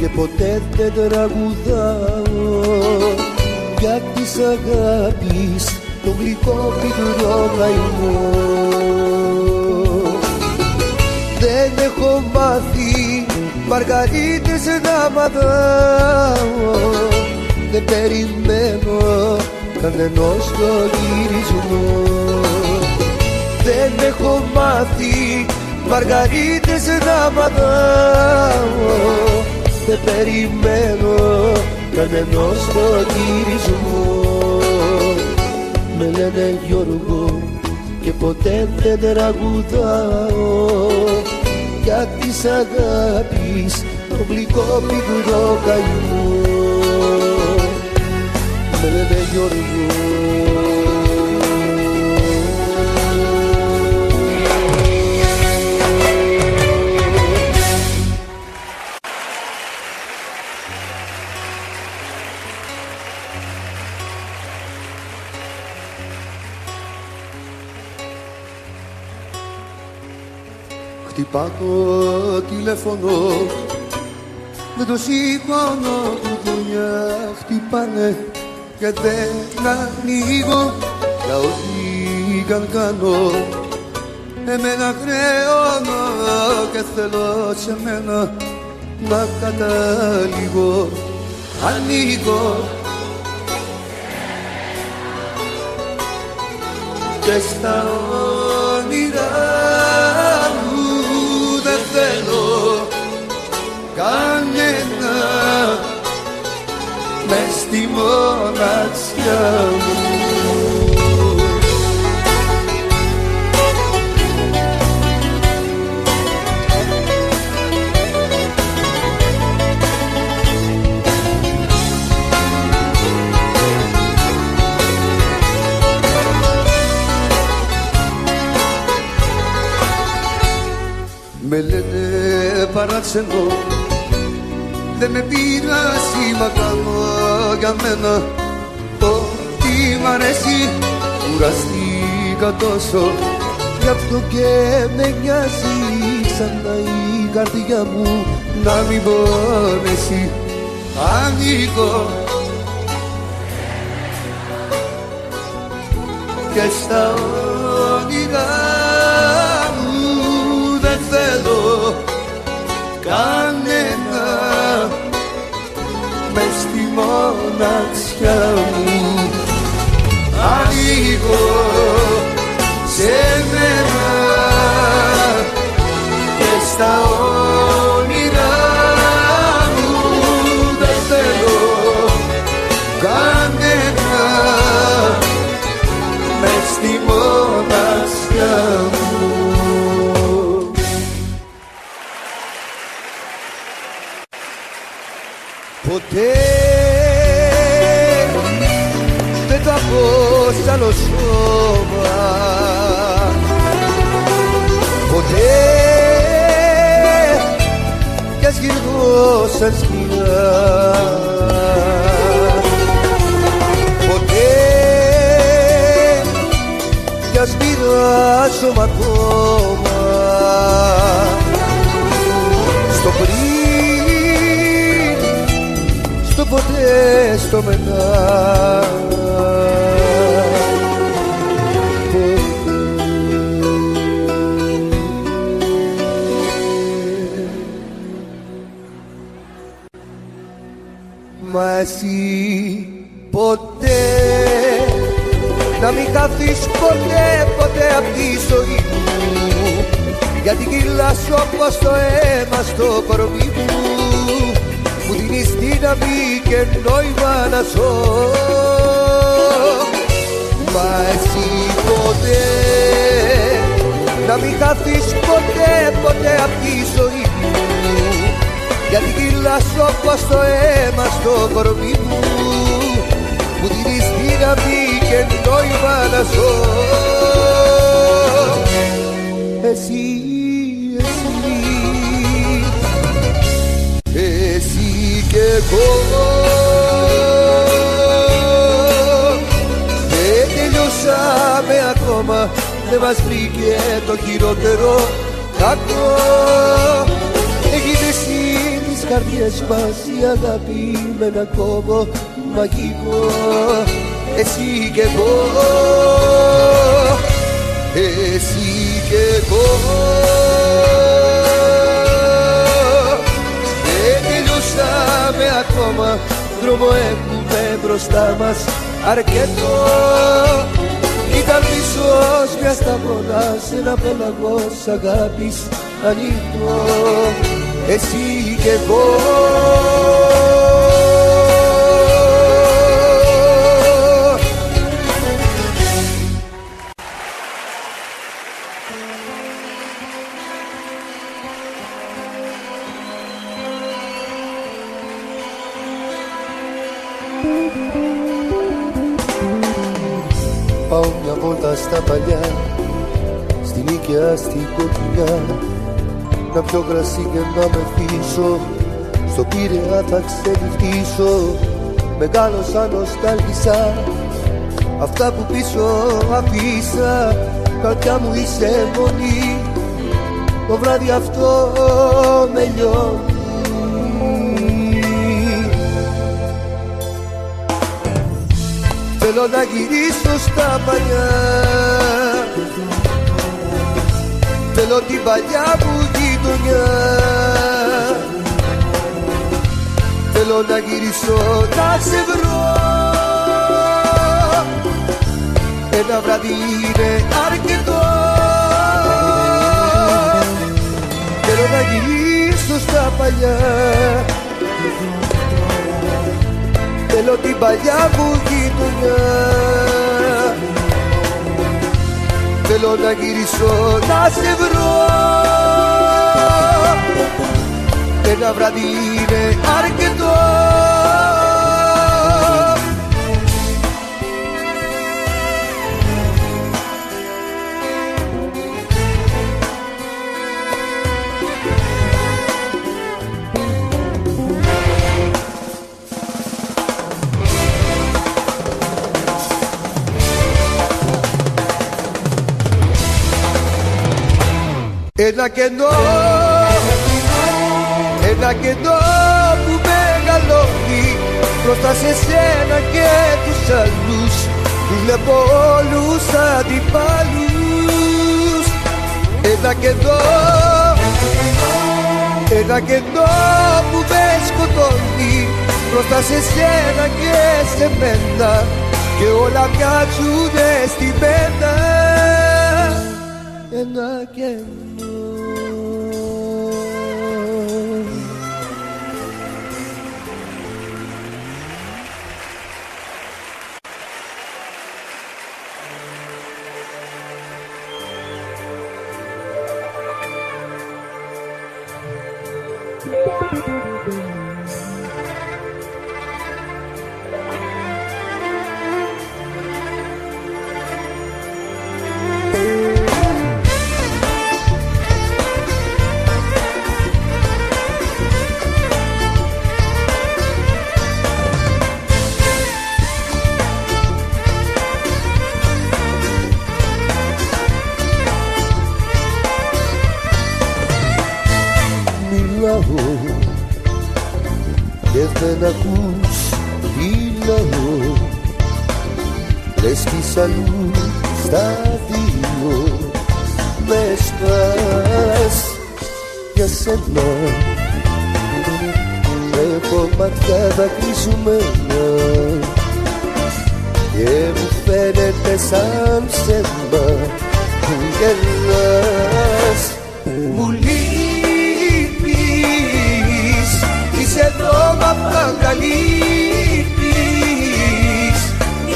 και ποτέ δεν τραγουδάω για της αγάπης το γλυκό πικρό καημό. Δεν έχω μάθει μαργαρίτες να μαθάω, δεν περιμένω κανενός το γυρισμό. Δεν έχω μάθει μαργαρίτες να μαθάω, δεν περιμένω κανενός το γυρισμό. Με λένε Γιώργο και ποτέ δεν τραγουδάω για της αγάπης το γλυκό πικρό καημό. Με λένε Γιώργο. Χτυπά το τηλέφωνο, δεν το σηκώνω, του δουλειά χτυπάνε και δεν ανοίγω. Για ό,τι καν κάνω, εμένα χρεώνω και θέλω σε μένα να καταλήγω. Ανοίγω και στα όνειρά θέλω κανένα μες στη μοναξιά μου. Με λένε παράξενο, δεν με πειράζει μα κάνω για μένα ό,τι μ' αρέσει. Κουραστήκα τόσο, γι' αυτό και με νοιάζει ξανά η καρδιά μου να μην πονέσει. Ανοίγω και στα όνειρά θέλω κανένα μες στη μοναξιά μου. Ανοίγω σε μένα και στα όνειρά μου. Δεν θέλω κανένα μες στη μοναξιά μου. Ποτέ δεν θα πω σ' άλλο σώμα, ποτέ κι ας γυρνώ σαν σκιά, ποτέ κι ας μοιράζω ακόμα στο πριν, στο ποτέ, στο μετά. Μα εσύ ποτέ να μην χαθείς ποτέ, ποτέ απ' τη ζωή μου, γιατί κυλάς όπως το αίμα στο κορμί μου. Μου δίνεις δύναμη και νόημα να ζω. Μα εσύ ποτέ να μην χαθείς ποτέ, ποτέ απ' τη ζωή μου, γιατί κυλάς όπως το αίμα στο κορμί μου. Μου δίνεις δύναμη και νόημα να ζω. Εσύ, εσύ και εγώ δεν τελειώσαμε ακόμα, δεν μας βρήκε το χειρότερο κακό. Έγινε εσύ της καρδιές μας η αγάπη με ένα κόμμα μαγικό. Εσύ κι εγώ, εσύ κι εγώ, δεν τελειώσαμε ακόμα, δρόμο έχουμε μπροστά μας αρκετό. Ήταν μισός μια σταυρώνας, ένα πέλαγος αγάπης ανοιχτό. Εσύ κι εγώ, πάω μια βόλτα στα παλιά, στην οίκαια, στην κοκκινιά, να πιω κρασί και να με φύσω, στο Πειραιά θα ξενυχτήσω. Μεγάλωσα, νοστάλγησα, αυτά που πίσω αφήσα. Καρδιά μου είσαι μόνη, το βράδυ αυτό με λιώνει. Θέλω να γυρίσω στα παλιά, θέλω την παλιά μου γειτονιά. Θέλω να γυρίσω να σε βρω, ένα βράδυ είναι αρκετό. Θέλω να γυρίσω στα παλιά, θέλω την παλιά μου γειτονιά. Θέλω να γυρίσω να σε βρω, ένα βράδυ είναι αρκετό. Ένα κενό, ένα κενό που μεγαλώνει μπροστά σε σένα και τους άλλους. Τους βλέπω όλους αντιπάλους. Ένα κενό, ένα κενό που με σκοτώνει μπροστά σε σένα και σε μένα, και όλα μοιάζουνε στη μένα. Ένα κενό. Και δεν ακούς τι λέω, λες κι αλλού στα δύο με σπάς για σένα. Έχω ματιά δακρυσμένα και μου φαίνεται σαν ψέμα που γελάς. Μου λείπεις, είσαι εδώ μα πάντα λείπεις,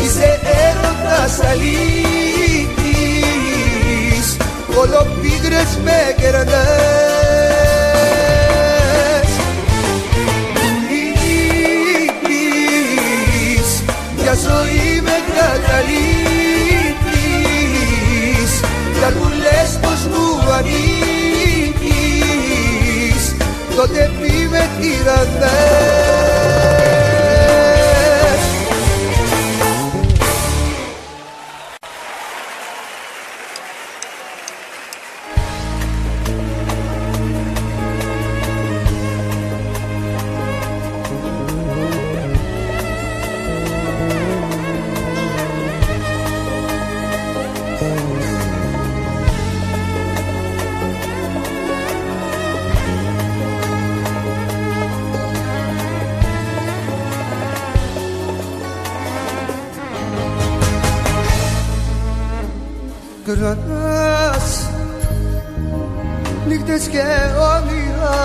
είσαι έρωτας αλήτης, όλο πίγρες με κερνάς. Μου λείπεις, μια ζωή με καταλείπεις, κι αν μου λες πως μου ανήκεις, τότε μη με τυραννάς. Περνάς νύχτες και όνειρα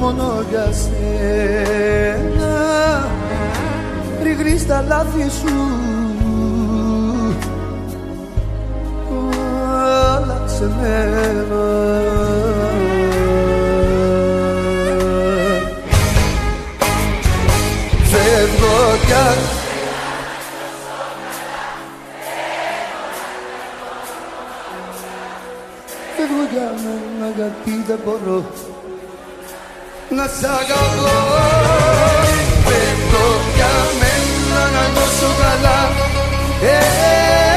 μόνο για σένα, ριγρείς τα λάθη σου, άλλαξε μένα. Φεύγω κι αν φεύγω για μένα γιατί δεν μπορώ να σ' αγαπώ. Φεύγω για μένα να νιώσω καλά,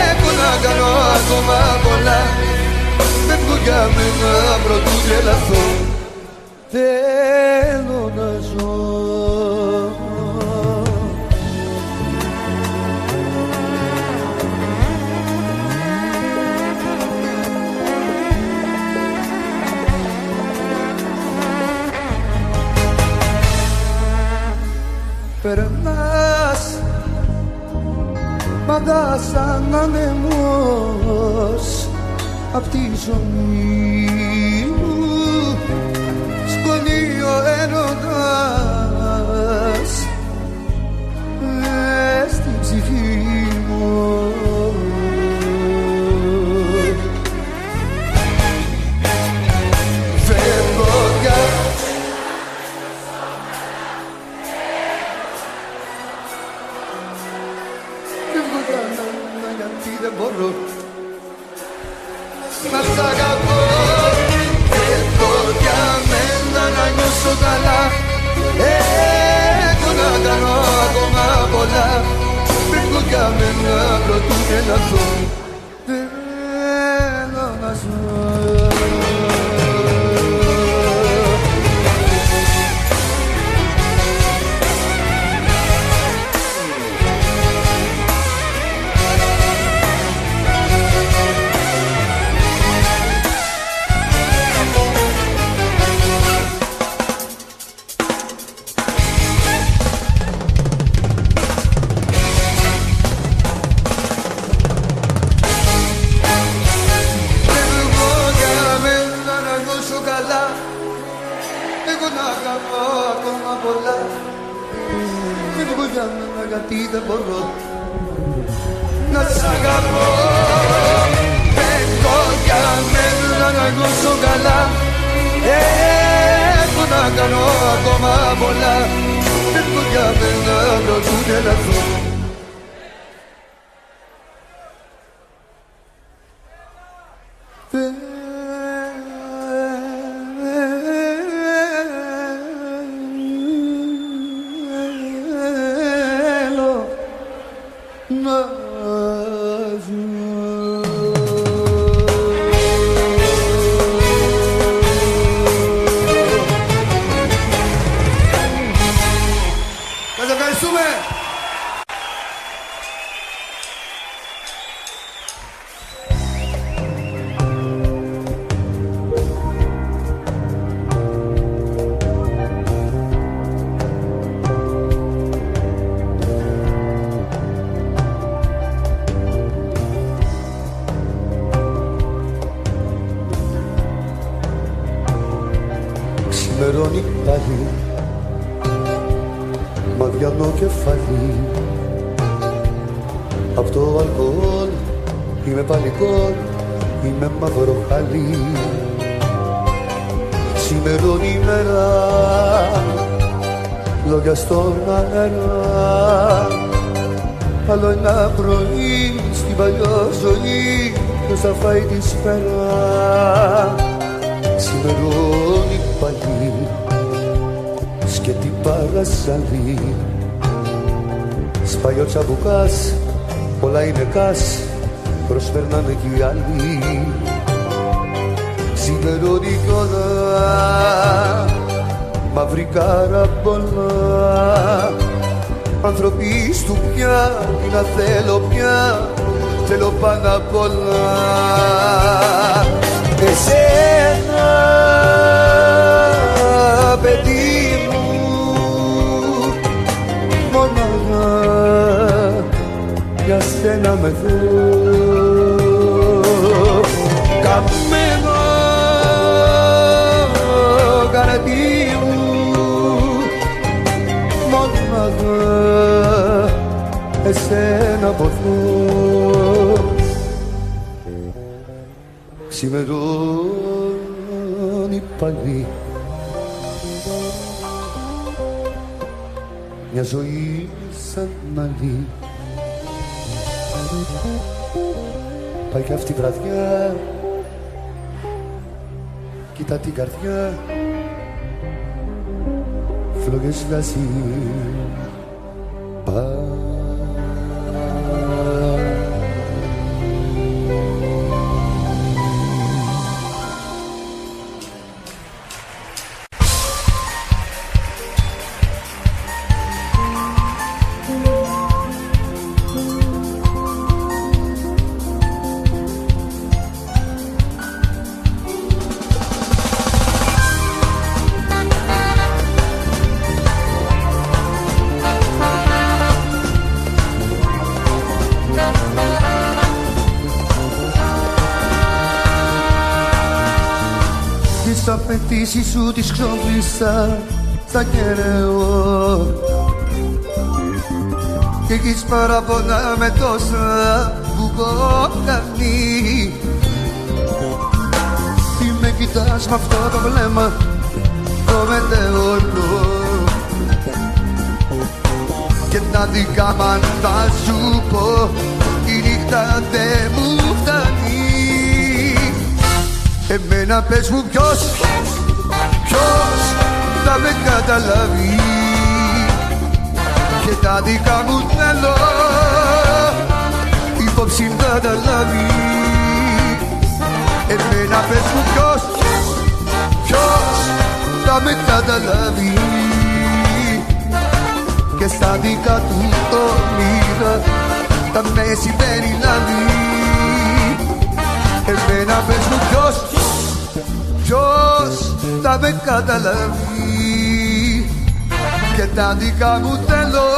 έχω να κάνω ακόμα πολλά. Φεύγω για μένα πρωτού τρελαθώ, θέλω να ζω. Περνάς πάντα σαν ανεμός απ' τη ζωή μου, σκονεί ο έρωτας μες στην ψυχή μου. Φεύγω για γιατί δεν μπορώ να σ' αγαπώ. Φεύγω για μένα να νιώσω καλά, έχω να κάνω ακόμα πολλά. Φεύγω για μένα πρωτού τρελαθώ, θέλω να ζω. Έχω να κάνω ακόμα πολλά. Φεύγω για μένα γιατί δεν μπορώ να σ' αγαπώ. Φεύγω για μένα να νιώσω καλά, έχω να κάνω ακόμα πολλά. Φεύγω για μένα πρωτού τρελαθώ. Σας ευχαριστούμε! Ξημερώνει πάλι μαδιανό κεφάλι, απ' το αλκοόλ είμαι πάλι κόλ, είμαι μαύρο χαλί. Ξημερώνει η μέρα, λόγια στον αέρα, άλλο ένα πρωί στην παλιό ζωή, ποιος θα φάει τη σφαίρα. Ξημερώνει πάλι, σκέτη παρασαλή, σπάει ο τσαμπουκάς, όλα είναι κας, προσφέρνανε κι οι άλλοι. Ξημερώνει κιόλα, μαύρη καραμπολά, άνθρωποι στου πια, τι να θέλω πια, θέλω πάνω απ' όλα εσένα, παιδί μου, μόνο για σένα με θέλω. να ποθώ. Ξημερώνει πάλι μια ζωή σαν άλλη. Πάει κι αυτή η βραδιά, κοίτα την καρδιά, φλόγες βγάζει. Τις απαιτήσεις σου τις ξόφλησα στα κεραιό και έχεις παραπονά με τόσα που έχω κάνει. Τι με κοιτάς μ' αυτό το βλέμμα το μετεωρώ και τα δικά μ' αν θα σου πω η νύχτα δεν μου φτάνει. Εμένα πες μου ποιος θα με καταλάβει και τα δικά μου θέλω υπόψη θα τα λάβει. Εμένα πες μου ποιος θα με καταλάβει και στα δικά του όνειρα θα με συμπεριλάβει. Εμένα πες μου ποιος θα με καταλάβει και τα δικά μου θέλω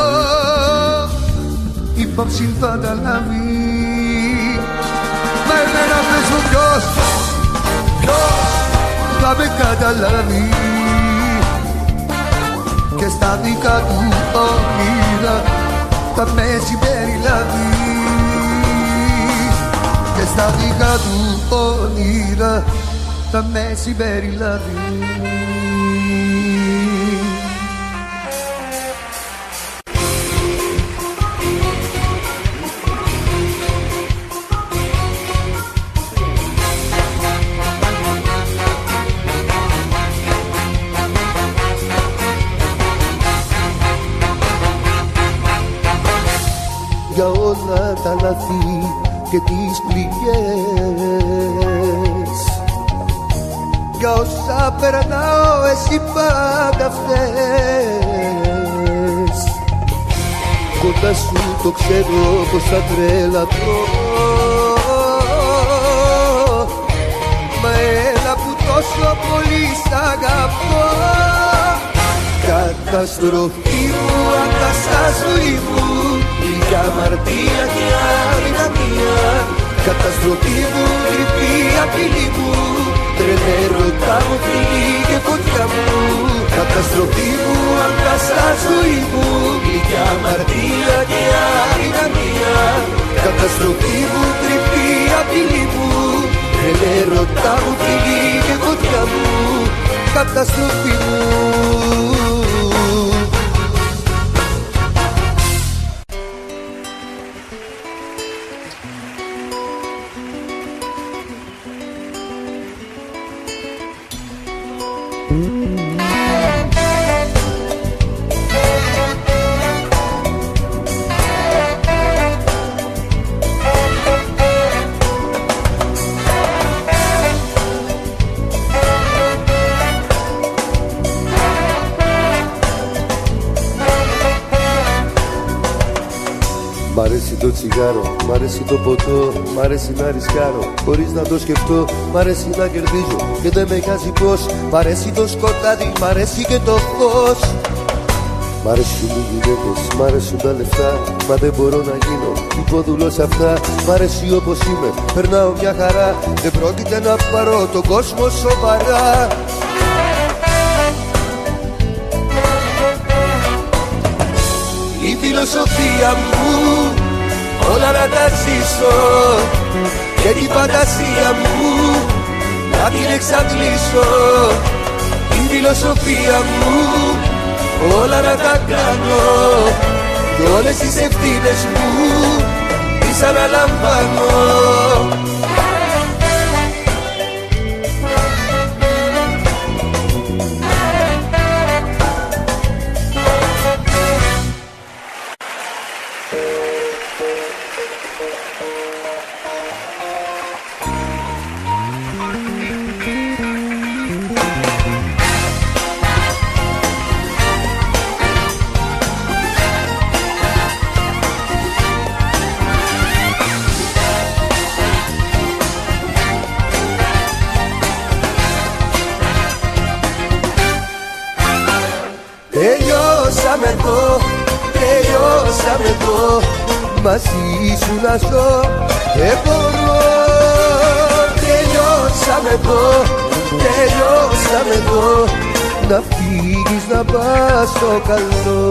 υπόψη θα τα λάβει. Μα εμένα πες μου ποιος θα με καταλάβει και στα δικά του όνειρα θα με συμπεριλάβει και στα δικά του όνειρα θα με συμπεριλάβει. Για όλα τα λάθη και τις πληγές, για όσα περνάω εσύ πάντα φταίς. Κοντά σου το ξέρω πως θα τρελαθώ, μα έλα που τόσο πολύ σ' αγαπώ. Καταστροφή μου, ανταστασβή μου, η αμαρτία και αδυναμία. Καταστροφή μου, κρυφή απειλή μου, τρελέ ρωτά μου, φίλη και φωτιά μου. Καταστροφή μου, ανταστασβή μου, η αμαρτία και αδυναμία. Καταστροφή μου, κρυφή απειλή μου, τρελέ ρωτά μου, φίλη και φωτιά μου. Καταστροφή μου. Μ' αρέσει το τσιγάρο, μ' αρέσει το ποτό, μ' αρέσει να ρισκάρω χωρίς να το σκεφτώ, μ' αρέσει να κερδίζω και δεν με νοιάζει πως. Μ' αρέσει το σκοτάδι, μ' αρέσει και το φως. Μ' αρέσουν οι γυναίκες, μ' αρέσουν τα λεφτά, μα δεν μπορώ να γίνω υπόδουλος αυτά. Μ' αρέσει όπως είμαι, περνάω μια χαρά, δεν πρόκειται να πάρω τον κόσμο σοβαρά. Η φιλοσοφία μου όλα να τα ζήσω και τη φαντασία μου να την εξαντλήσω, τη φιλοσοφία μου όλα να τα κάνω κι όλες τις ευθύνες μου τις αναλαμβάνω. Τελειώσαμε εδώ, μαζί σου να ζω δεν μπορώ. Τελειώσαμε εδώ, να φύγεις να πας στο καλό.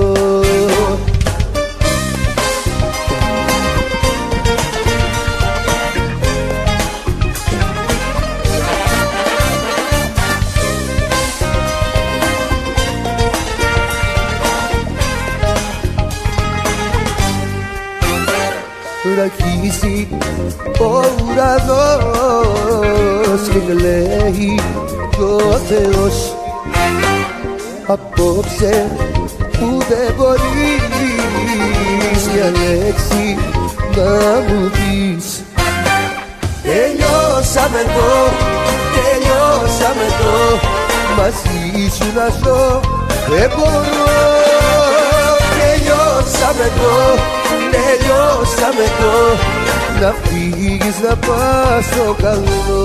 Ραχίζει ο ουρανός και κλαίει κι ο Θεός απόψε που δεν μπορείς μια λέξη να μου πεις. Τελειώσαμε εδώ, μαζί σου να ζω δεν μπορώ. Τελειώσαμε εδώ, να φύγεις να πας στο καλό.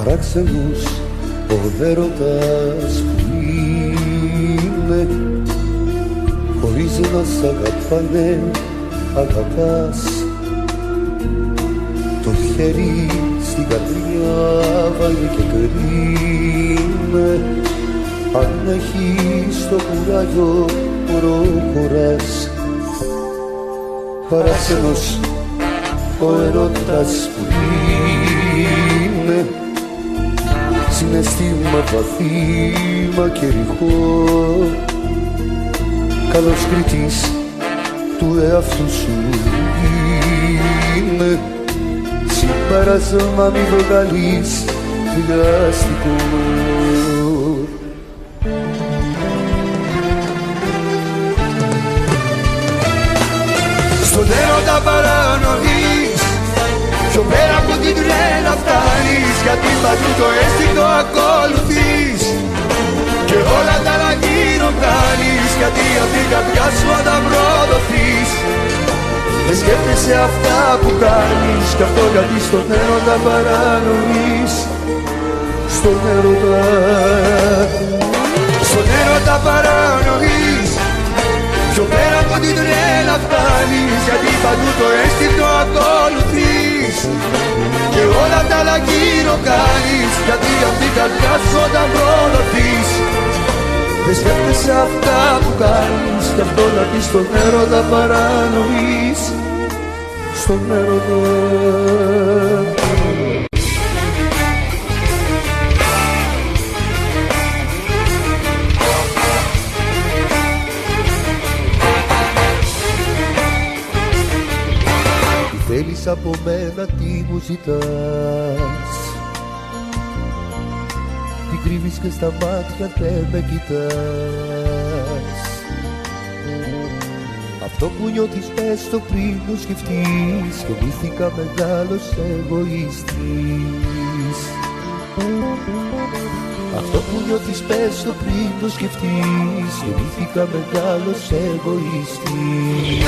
Παράξενος ο έρωτας που είναι, χωρίς να σ' αγαπάνε, αγαπάς. Το χέρι στην καρδιά βάλε και κρίνε, αν έχεις το κουράγιο προχωράς. Παράξενος ο έρωτας που είναι, συναισθήμα βαθύ μα και ρηχό, καλός κριτής του εαυτού σου είναι, συμπέρασμα μη βγάλεις βιαστικό. Στον έρωτα παρανοείς, πιο πέρα από την τρέλα φτάνεις, γιατί παντού το αίσθητο ακολουθείς και όλα τα άλλα γύρω κάνεις, γιατί απ' την καρδιά σου ανταπροδοθείς. Δεν σκέφτεσαι αυτά που κάνεις, κι αυτό γιατί στον έρωτα παρανοείς. Στον έρωτα παρανοείς, πιο πέρα από την τρέλα φτάνεις, γιατί παντού το αίσθητο ακολουθείς και όλα τα άλλα γύρω κάνεις, γιατί απ' την καρδιά σου όταν προδοθείς. Δεν σκέφτεσαι αυτά που κάνεις, κι αυτό να πεις στον έρωτα παρανοείς. Στον έρωτα. θέλεις από μένα, τι μου ζητάς? Τι κρύβεις και στα μάτια δεν με κοιτάς? Αυτό που νιώθεις πες το πριν το σκεφτείς. Γεννήθηκα μεγάλος εγωιστής. Αυτό που νιώθεις πες το πριν το σκεφτείς. Γεννήθηκα μεγάλος εγωιστής.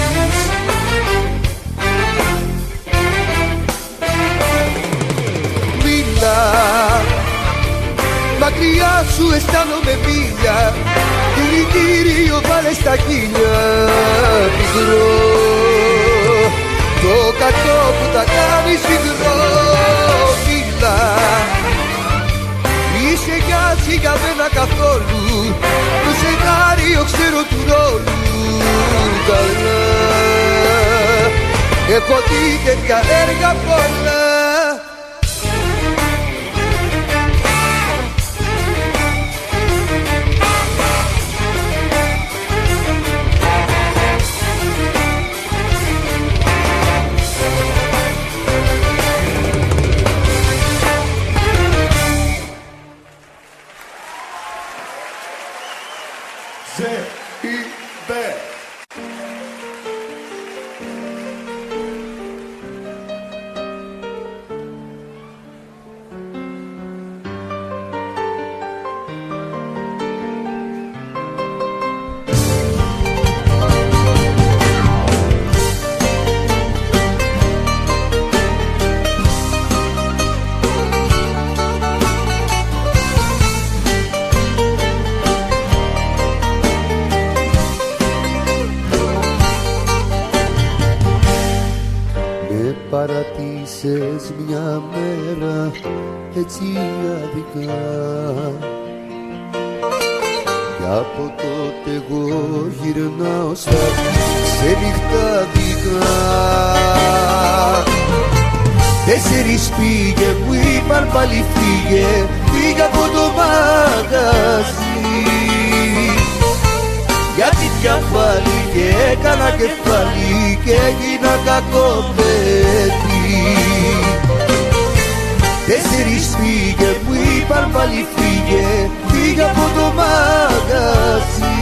Μίλα, μακριά σου αισθάνομαι μίλια. Δηλητήριο βάλε στα χείλια. Πικρό το κακό που τα κάνεις πικρό. Μίλα, είσαι νοιάζει για μένα καθόλου. Το σενάριο ξέρω του ρόλου. Καλά, έχω δει τέτοια έργα πολλά. Παρατήσες μια μέρα έτσι αδικά κι από τότε εγώ γυρνάω στα σε νύχτα δικά. 4 πήγε που είπαν πάλι φύγε, φύγε από το μαγαζί. Γιατί πια πάλι και έκανα κεφάλι και έγινα κακό παιδί. 4 πήγε που είπαν πάλι φύγε, φύγε από το μαγαζί.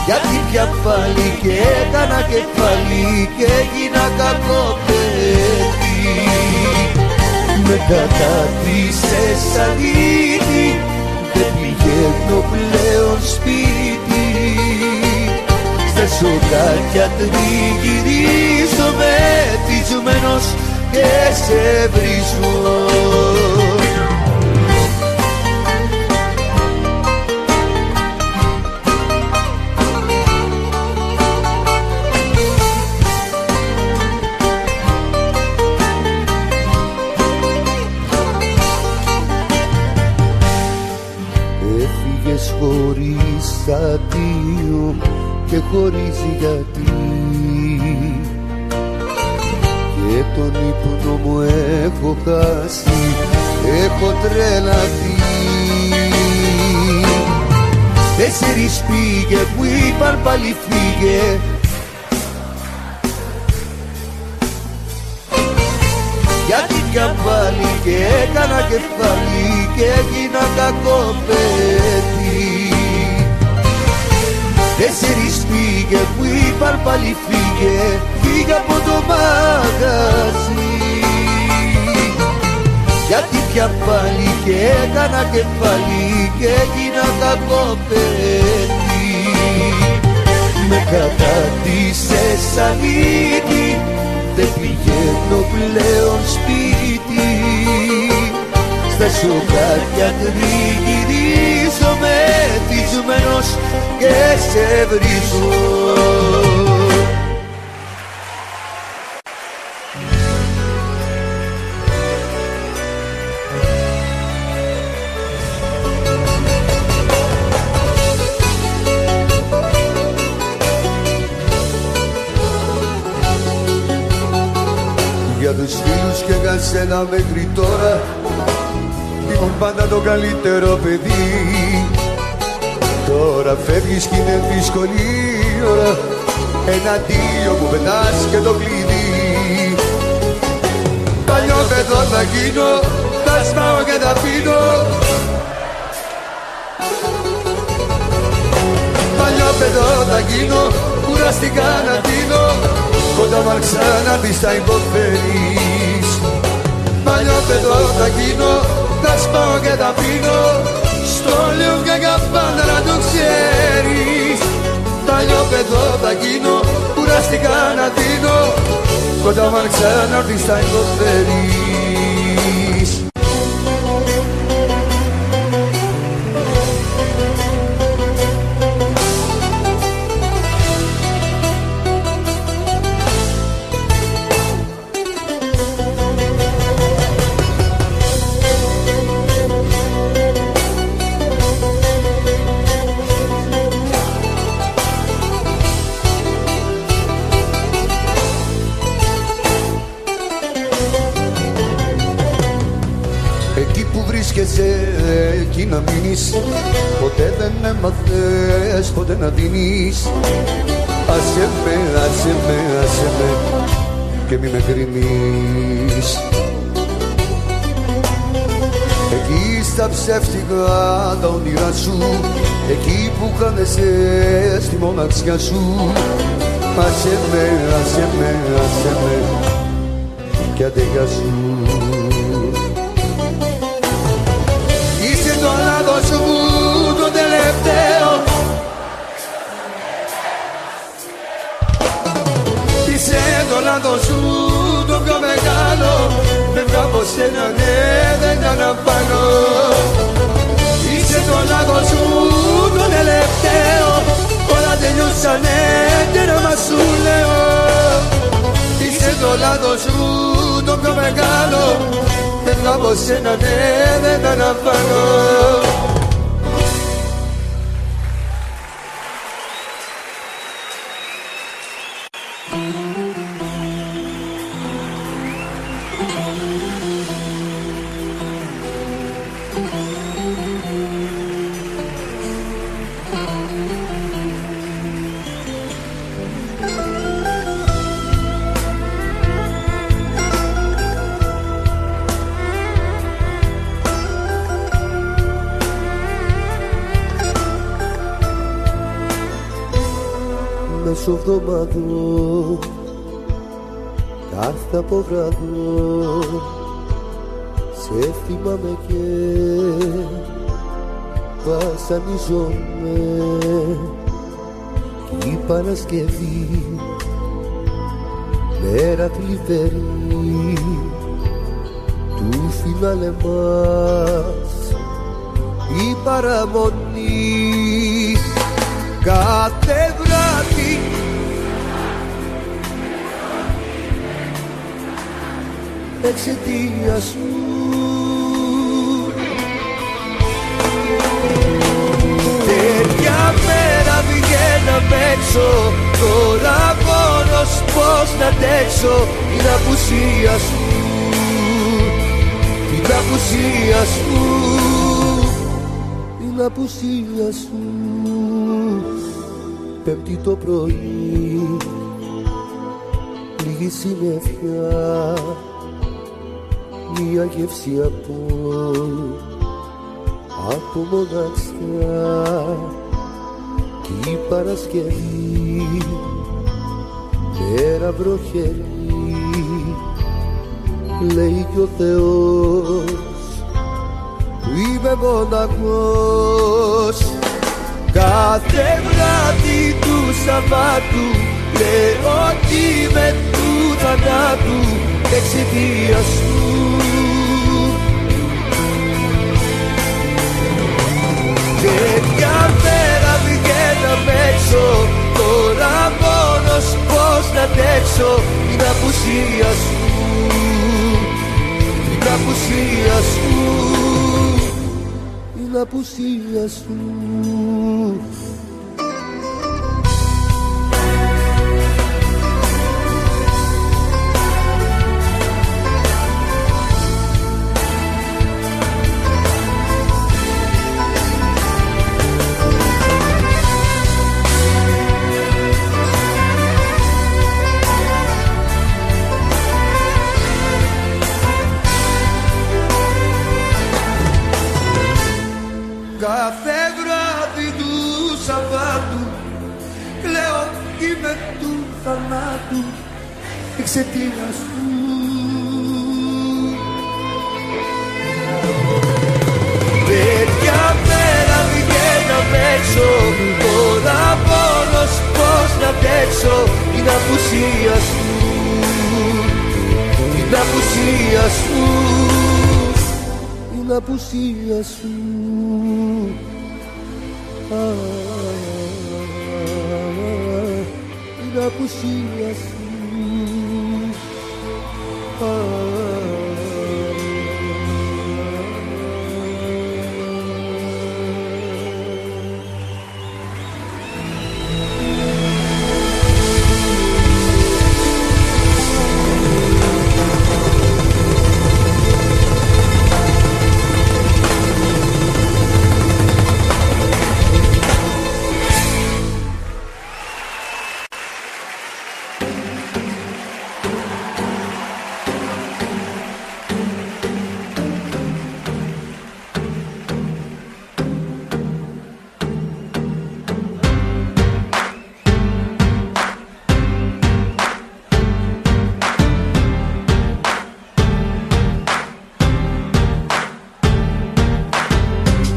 Γιατί πια πάλι και έκανα κεφάλι και έγινα κακό παιδί. Με κατάτησες αλήθεια, δεν πηγαίνω πλέον σπίτι. Στα σοκάκια τριγυρίζομαι τυζμένος και σε βρίζω. Χωρίς αδείο και χωρίς γιατί, και τον ύπνο μου έχω χάσει, έχω τρελαθεί. 4 πήγε που είπαν πάλι φύγε, γιατί πια πάλι και έκανα κεφάλι και έγινα κακό παιδί. 4 πήγε που είπαν πάλι φύγε, φύγε από το μαγαζί. Γιατί πια πάλι και έκανα κεφάλι και έγινα κακό παιδί. Με κατάτησες αλήτη, δεν πηγαίνω πλέον σπίτι. Στα σοκάκια τριγυρίζομαι τυζμένος και σε βρίζω. Για τους φίλους και για σένα μέχρι τώρα ήμουν πάντα το καλύτερο παιδί. Τώρα φεύγεις κι είναι δύσκολη η ώρα ένα αντίο που πετάς και το κλειδί. Παλιό παιδό θα γίνω, θα σπάω και θα πίνω. Παλιό παιδό θα γίνω, κουραστικά να δίνω. Κοντά μου ξανάρθεις θα υποφέρεις. Παλιό παιδό θα γίνω, θα σπάω και θα πίνω. Στο λέω και για πάντα να το ξέρεις. Παλιό παιδό θα γίνω, κουραστικά να δίνω. Κοντά μου ξανάρθεις θα υποφέρεις. Εκεί να μείνεις, ποτέ δεν έμαθες, ποτέ να δίνεις. Άσε με, άσε με, άσε με και μη με κρίνεις. Εκεί στα ψεύτικα τα όνειρά σου, εκεί που χάνεσαι στη μοναξιά σου. Άσε με, άσε με, άσε με και αντεγιά σου. Είσαι το λάθος μου το τελευταίο. Είσαι το λάθος μου το πιο μεγάλο. Φεύγα από σένα, ναι, δεν αναπάνω. Είσαι το λάθος μου το τελευταίο. Όλα τελειώσανε και να μας σου λέω. Είσαι το λάθος μου το πιο μεγάλο. Φεύγα από σένα, ναι, δεν τα αναπάνω. Μεσοβδομάδο, κάθε αποβράδο σε θυμάμαι και βασανίζομαι. Κι η Παρασκευή μέρα θλιβερή του φινάλε μας η παραμονή. Κάθε βράδυ εξαιτίας σου τέτοια μέρα βγαίναμε έξω. Τώρα μόνος πως να αντέξω την απουσία σου, την απουσία σου, την απουσία σου. Πέμπτη το πρωί, λίγη συννεφιά, μια γεύση από μοναξιά. Κι η Παρασκευή, μέρα βροχερή, λέει κι ο Θεός που είμαι μοναχός. Κάθε βράδυ του Σαββάτου λέω ότι είμαι του θανάτου εξαιτίας σου. Τέτοια μέρα βγαίναμε έξω. Τώρα μόνος πως να αντέξω την απουσία σου, την απουσία σου, την απουσία σου. θανάτου εξαιτίας σου. Τέτοια μέρα βγαίνει απ' έξω, τώρα μόνος πώς να αντέξω την απουσία σου, την απουσία σου, την απουσία σου. Την απουσία σου.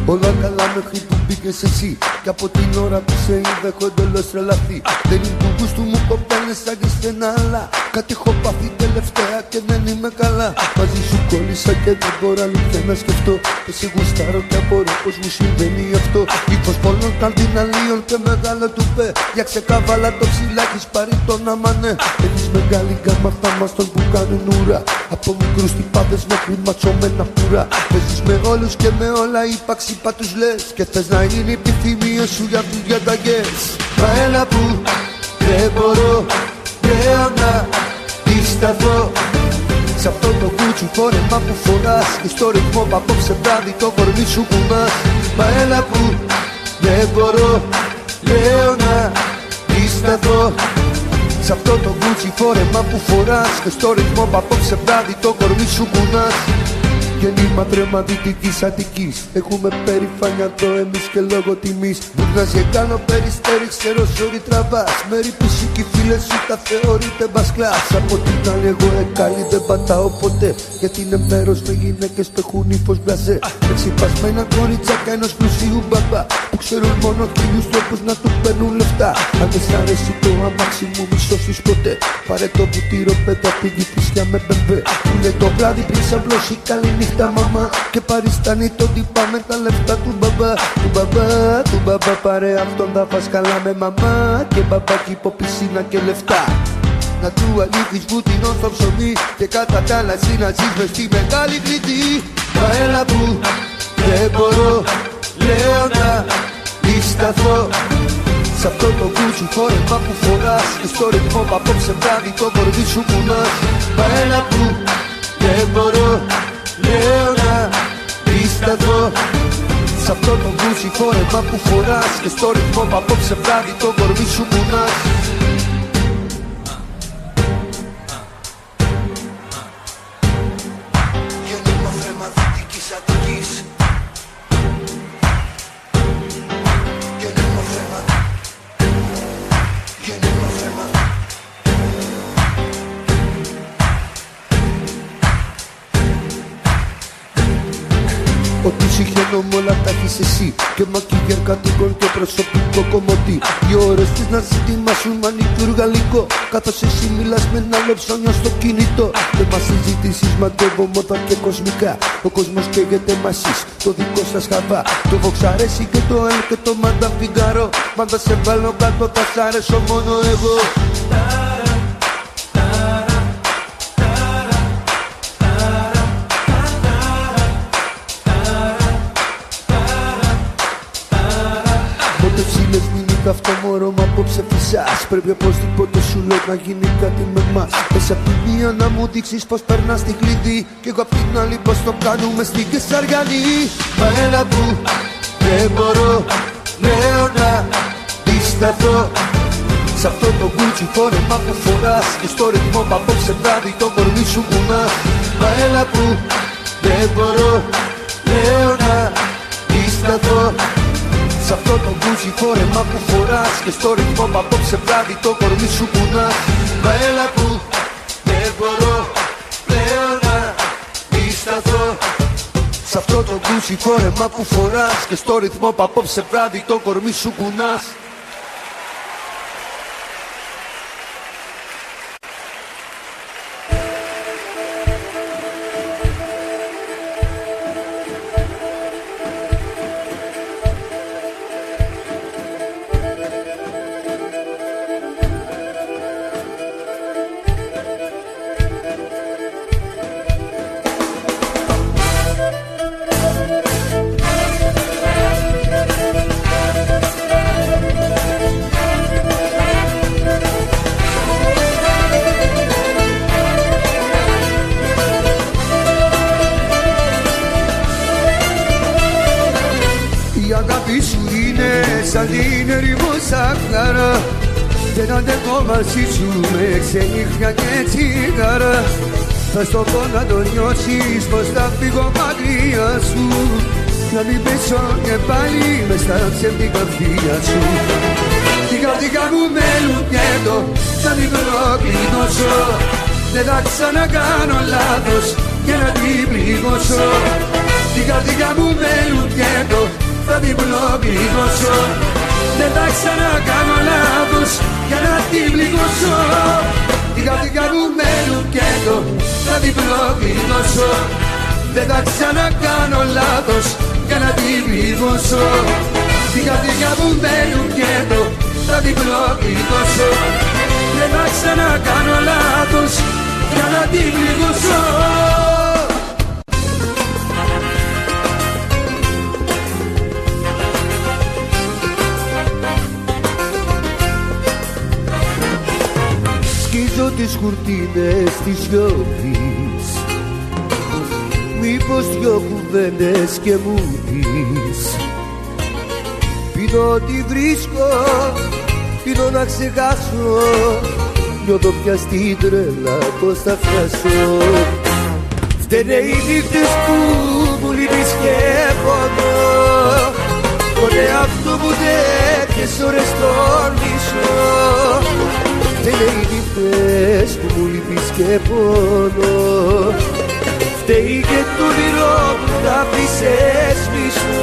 Όλα καλά μέχρι που μπήκες εσύ, κι από την ώρα που σε είδα έχω εντελώς τρελαθεί. Δεν είναι του γούστου μου κοπέλες σαν και στενά, αλλά κάτι έχω πάθει τελευταία και δεν είμαι καλά. Μαζί σου κόλλησα και δεν μπορώ αλήθεια να σκεφτώ. Εσύ γουστάρω και απορώ πως μου συμβαίνει αυτό. Ύφος πολλών καρδιναλίων και μεγάλο τουπέ. Για ξεκάβαλα το ψηλά έχεις πάρει τον αμανέ. Έχεις μεγάλη γκάμα θαυμαστών που κάνουν ουρά. Από μικρούς τυπάδες μέχρι ματσωμένα πουρά. Παίζεις με όλους και με όλα ύπαρξη πα τους λες. Και θες να είναι η επιθυμία σου για τους διαταγές. Μα έλα που δεν μπορώ πλέον να αντισταθώ σ' αυτό το κούτσου φόρεμα που φοράς. Και στο ρυθμό που απόψε βράδυ το κορμί σου κουνάς. Μα έλα που δεν μπορώ πλέον να αντισταθώ σ' αυτό το κούτσι φόρεμα που φοράς. Και στο ρυθμό που απόψε βράδυ το κορμί σου κουνάς. Γεννήμα τρέμα Δυτικής Αττικής. Έχουμε περηφάνεια το εμείς και λόγω τιμής. Βουρνάς και κάνω περιστέρι, ξέρω σωρί τραβάς. Με ρίπηση κι οι φίλες σου τα θεωρείτε μπασκλάς. Από την άλλη εγώ εκάλι δεν πατάω ποτέ, γιατί είναι μέρος με γυναίκες που έχουν ύφος μπλαζέ. Εξυπασμένα κοριτσάκια ενός πλουσίου μπαμπά, που ξέρουν μόνο χίλιους τρόπους να του παίρνουν λεφτά. Αν δεν σ' αρέσει το αμάξι μου μη σώσεις ποτέ, πάρε το βουτύρο πέτα την κυφίσια με μπεμπέ. Που λέει το βράδυ πριν σαυλώσει καλή νύχτα μαμά, και παριστάνει τον τυπά με τα λεφτά του μπαμπά. Του μπαμπά πάρε αυτόν τα φας καλά με μαμά. Και μπαμπάκι υπό πισίνα και λεφτά. Να του αλήθεις βουτινό στο ψωμί, και κατά τα άλλα εσύ να ζεις μες στη μεγάλη Κρήτη. Μα έλα που δεν μπορώ λέω να αντισταθώ σ' αυτό το κούτσου φόρεμα που φοράς. Και στο ρυθμό που απόψε βράδυ το κορμί σου κουνάς. Μα έλα που δεν μπορώ λέω να αντισταθώ σ' αυτό το κούτσου φόρεμα που φοράς. Και στο ρυθμό που απόψε βράδυ το κορμί σου κουνάς. Ό,τι συγχαίνομαι όλα τα έχεις εσύ, και μακιγιάρ κατοίκων και προσωπικό κομμωτή. Οι ώρες της να ζητημάσουν μανικιούρ γαλλικό, καθώς εσύ μιλάς με ένα λεψόνιο στο κινητό. Και μας συζητήσεις μαντεύω μόδα και κοσμικά. Ο κόσμος καίγεται μαζίς, το δικό σας χαβά. Το Vox αρέσει και το L και το Μάντα Φιγκαρό. Μάντα σε βάλω κάτω, θα σ' αρέσω μόνο εγώ. Αυτό μωρό μ' απόψε φυσάς. Πρέπει οπωσδήποτε σου λέω να γίνει κάτι με μας. Εσύ απ' τη μία να μου δείξεις πως περνάς τη κλειδί, κι εγώ απ' την άλλη πως το κάνουμε στην Κεσαριανή. Μα έλα που δεν μπορώ λέω να αντισταθώ σ' αυτό το κούτσι φόρεμα που φοράς. Και στο ρυθμό που απόψε βράδυ το κορμί σου κουνάς. Μα έλα που δεν μπορώ λέω να αντισταθώ Σ' αυτό το γκούτσι φόρεμα που φοράς και στο ρυθμό που απόψε βράδυ το κορμί σου κουνάς. Μα έλα που δεν μπορώ πλέον να σταθώ. Σ' αυτό το γκούτσι φόρεμα που φοράς και στο ρυθμό που απόψε βράδυ το κορμί σου κουνάς. Η αγάπη σου είναι σαν την ερημό σαχαρά. Δεν αντέχω μαζί σου με ξενύχια και τσιγάρα. Θα στο πω να το νιώσεις πως θα φύγω μακριά σου. Να μην πέσω και πάλι μες στα ψεύτικα φιλιά σου. Την καρδιά μου με λουκέτο να μην προκλεινώσω. Δεν θα ξανακάνω λάθος και να την πληγώσω. Την καρδιά μου με λουκέτο θα την προκλεινώσω. Δεν θα ξανακάνω λάθος για να την πληγώσω. Την καρδιά μου με λουκέτο θα την προκλεινώσω. Δεν θα ξανακάνω λάθος για να την πληγώσω. Την καρδιά μου με λουκέτο θα την προκλεινώσω. Δεν θα ξανακάνω λάθος για να την πληγώσω. Σκίζω τις κουρτίνες της σιωπής. Μήπως δυο κουβέντες και μου πεις. Πίνω ό,τι βρίσκω, πίνω να ξεχάσω. Νιώθω πια στην τρέλα πως θα φτάσω. Φταίνε οι νύχτες που μου λείπεις και πονώ. Τον εαυτό μου τέτοιες ώρες τολμήσω. Φταίνε οι νύχτες που μου λείπεις και πονώ. Φταίει και το όνειρο που θα αφήσες πίσω.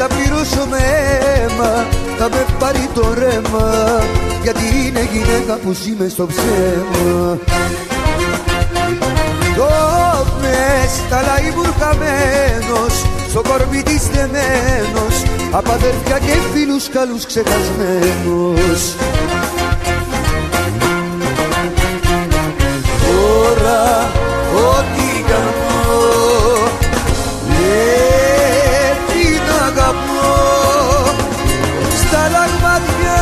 Θα πληρώσω με αίμα, θα με πάρει το ρέμα. Γιατί είναι γυναίκα που ζει μες στο ψέμα. Το μες τα λαϊμουρ χαμένος, στο κορμί της δεμένος. Απ' αδέρφια και φίλους καλούς ξεχασμένος. Τώρα ό,τι κάνω στα λαγματιά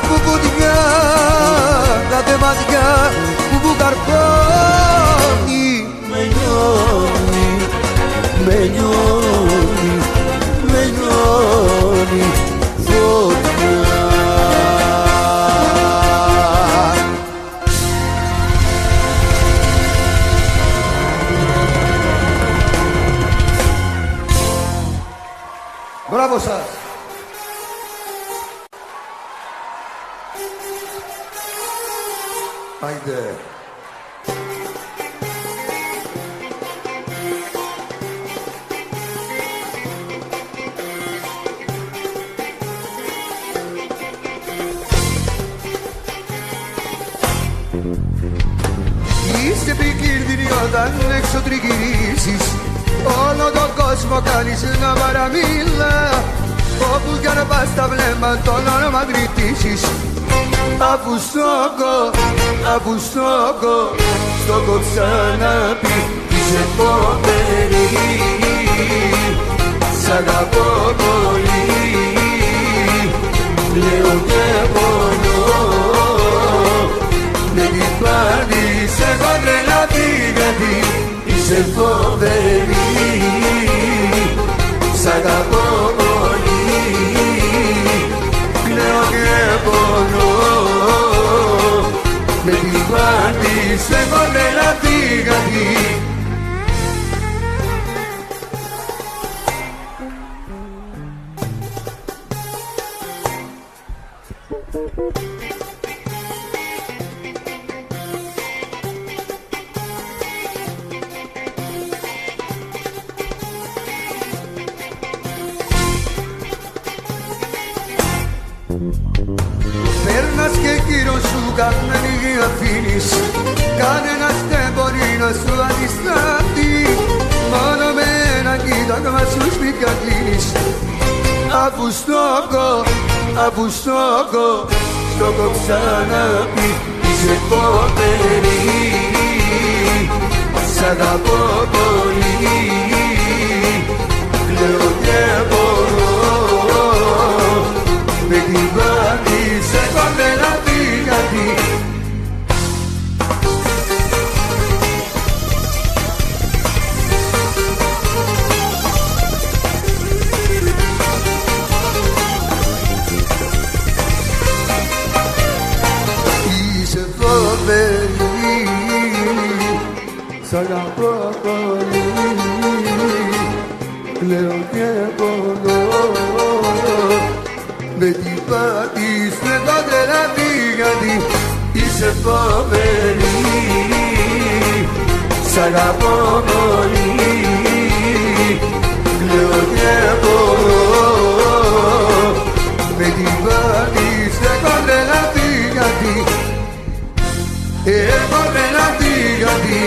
που βουδιά, κάθε ματιά που μου καρπώνει. Με νιώνει, με νιώνει, με νιώνει φωτιά. Μπράβο σας! Άιντε! Είσαι επικίνδυνη όταν έξω τριγυρίσεις. Όλο τον κόσμο κάνεις να παραμιλά. Όπου κι αν πας τα βλέμμα τον όνομα τριτήσεις. Αφού στόκο, στόκο ξαναπεί. Της είσαι φοβερή, σ' αγαπώ πολύ, λέω και πονώ, με την πάρεις έχω τρελαθεί γιατί είσαι φοβερή, σ' αγαπώ πολύ, λέω και πονώ, με την πάρεις έχω τρελαθεί γιατί Παίρνας και γύρω σου καμένη αφήνεις, κανένας δεν μπορεί να σου αντισταθεί, μόνο με ένα κοίταγμα σου σπίτια κλείνεις. Αφού στόχο ξαναπεί, είσαι φοβερή, σ' αγαπώ πολύ, κλαίω και μπορώ, με την πράτη σε έχω τρελαθεί γιατί είσαι φοβερή, σ' αγαπώ πολύ, κλαίω και πονώ, με την πάτης με το τρελαθεί γιατί είσαι φοβερή, σ' αγαπώ πολύ, κλαίω και μπορώ, με την πάτης έχω τρελαθεί γιατί έχω τρελαθεί γιατί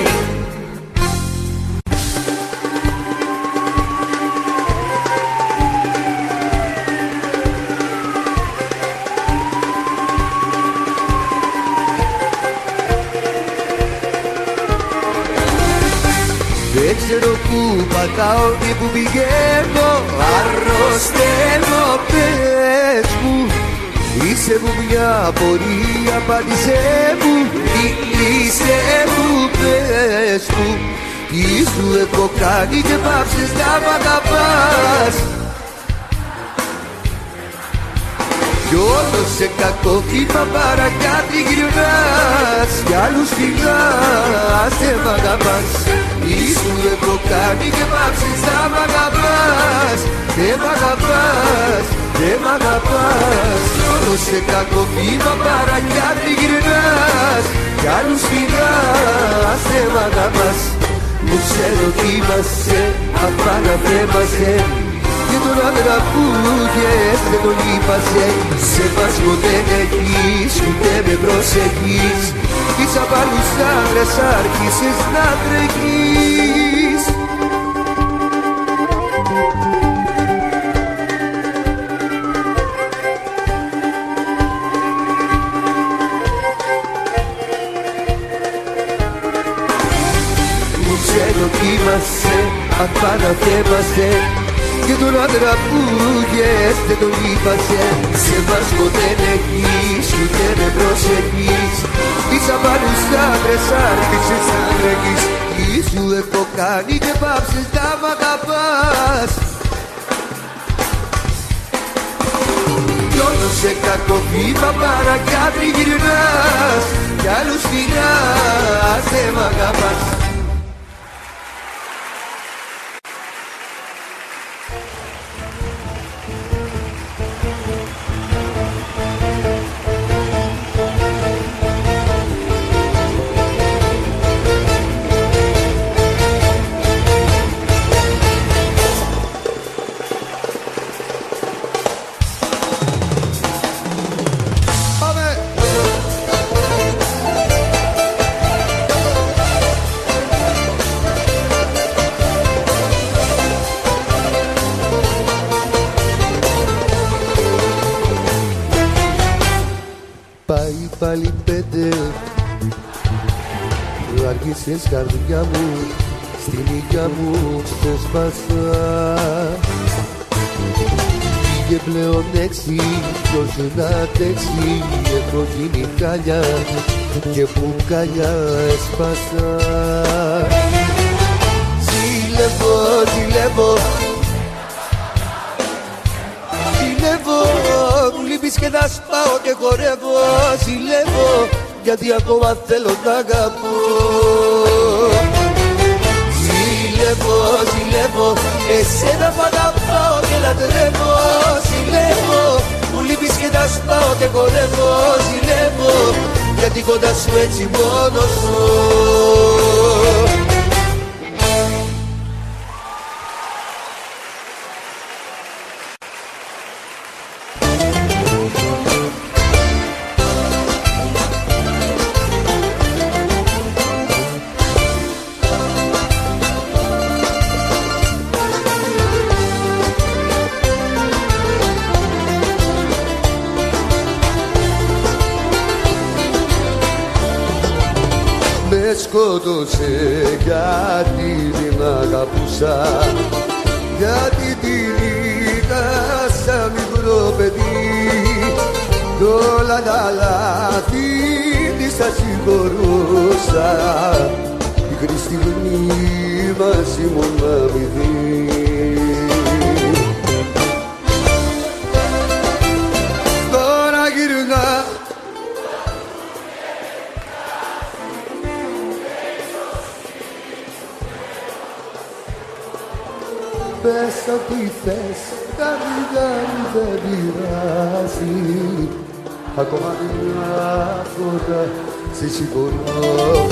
δεν ξέρω που πατάω και που πηγαίνω, αρρωσταίνω, πες μου, είσαι μου μια απορία, απάντησέ μου, κλείσέ μου, πες μου, τι σου έχω κάνει και πάψες να μ' αγαπάς. Κι όλο σε κακό κύμα παρακάτω γυρνάς, κι άλλους φιλάς, δεν μ' αγαπάς. Τι σου έχω κάνει και πάψεις να μ' αγαπάς, δεν μ' αγαπάς, δεν μ' αγαπάς. Κι όλο σε κακό κύμα παρακάτω γυρνάς, κι άλλους φιλάς, δεν μ' αγαπάς. Μου ξέρω τι είμαστε, απαναθέμαστε, και τον άντρα που είχες δεν τον λείπασε. Σε πας ποτέ έχεις, ούτε με προσεχείς, εις απ' άλλους άντρες άρχισες να τρέχεις. Μου ξέρω τι είμαστε, απαναθέμαστε, και τον άντρα που είχες δεν τον λείπασε. Σε μας ποτέ έχεις, ούτε με προσεχείς, εις απ' άλλους άντρες άρχισες να τρέχεις. Τι σου έχω κάνει και πάψες να μ' αγαπάς. Κι όλο σε κακό βήμα παρακάτω γυρνάς, κι άλλους φιλάς, δεν μ' αγαπάς. Πάει πάλι 5, αργήσες καρδιά μου, στην υγειά μου ξεσπάσα. Πήγε πλέον έξι, ποιος να αντέξει, έχω γίνει χάλια και μπουκάλια έσπασα. Ζηλεύω, ζηλεύω, ζηλεύω, μου λείπεις και να σπάω και χορεύω. Ζηλεύω, γιατί ακόμα θέλω να αγαπώ. Ζηλεύω, ζηλεύω, εσένα που αγαπάω και λατρεύω. Ζηλεύω, μου λείπεις και να σπάω και χορεύω. Ζηλεύω, γιατί κοντά σου έτσι μόνος σου. Σκότωσε γιατί την αγαπούσα, γιατί την είδα σαν μικρό παιδί. Κι όλα τα λάθη της τα συγχωρούσα, μικρή στιγμή μας ήμουν αμυδοί. Τώρα γυρνά πες ό,τι θες, καρδιά μου δεν πειράζει. Ακόμα μια φορά σε συγχωρώ.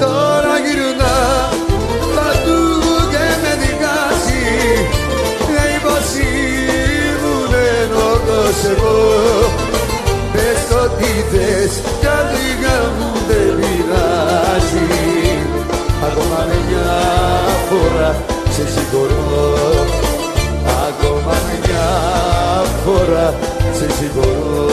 Τώρα γυρνά παντού και με δικάζει. Λέει πως ήμουν ενόχος εγώ. Πες ό,τι θες, καρδιά μου δεν πειράζει. Ακόμα μια φορά σε συγχωρώ, ακόμα μια φορά σε συγχωρώ.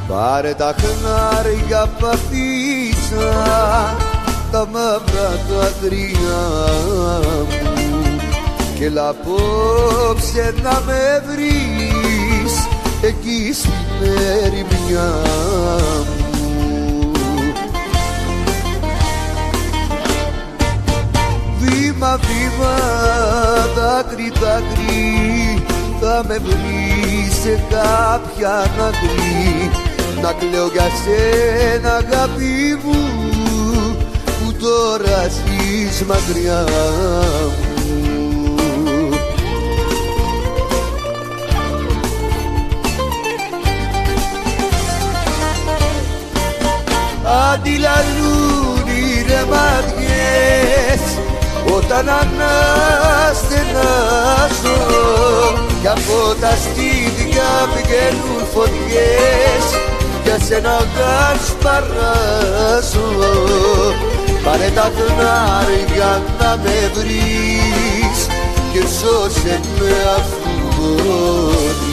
Πάρε τα χνάρια παθήσα, τα μαύρα τα γριά μου, και έλα απόψε να με βρεις εκεί στην ερημιά μου. Βήμα, βήμα, δάκρυ, δάκρυ, θα με βρεις σε κάποια άκρη. Να κλαίω για σένα αγάπη μου, που τώρα ζεις μακριά μου. Αντιλαλούν οι ρεμαδιές όταν αναστενάζω, κι από τα στήθια πηγαίνουν φωτιές, για σένα όταν σπαράζω. Πάρε τα χνάρια να με βρεις και σώσε με αφού μπορείς.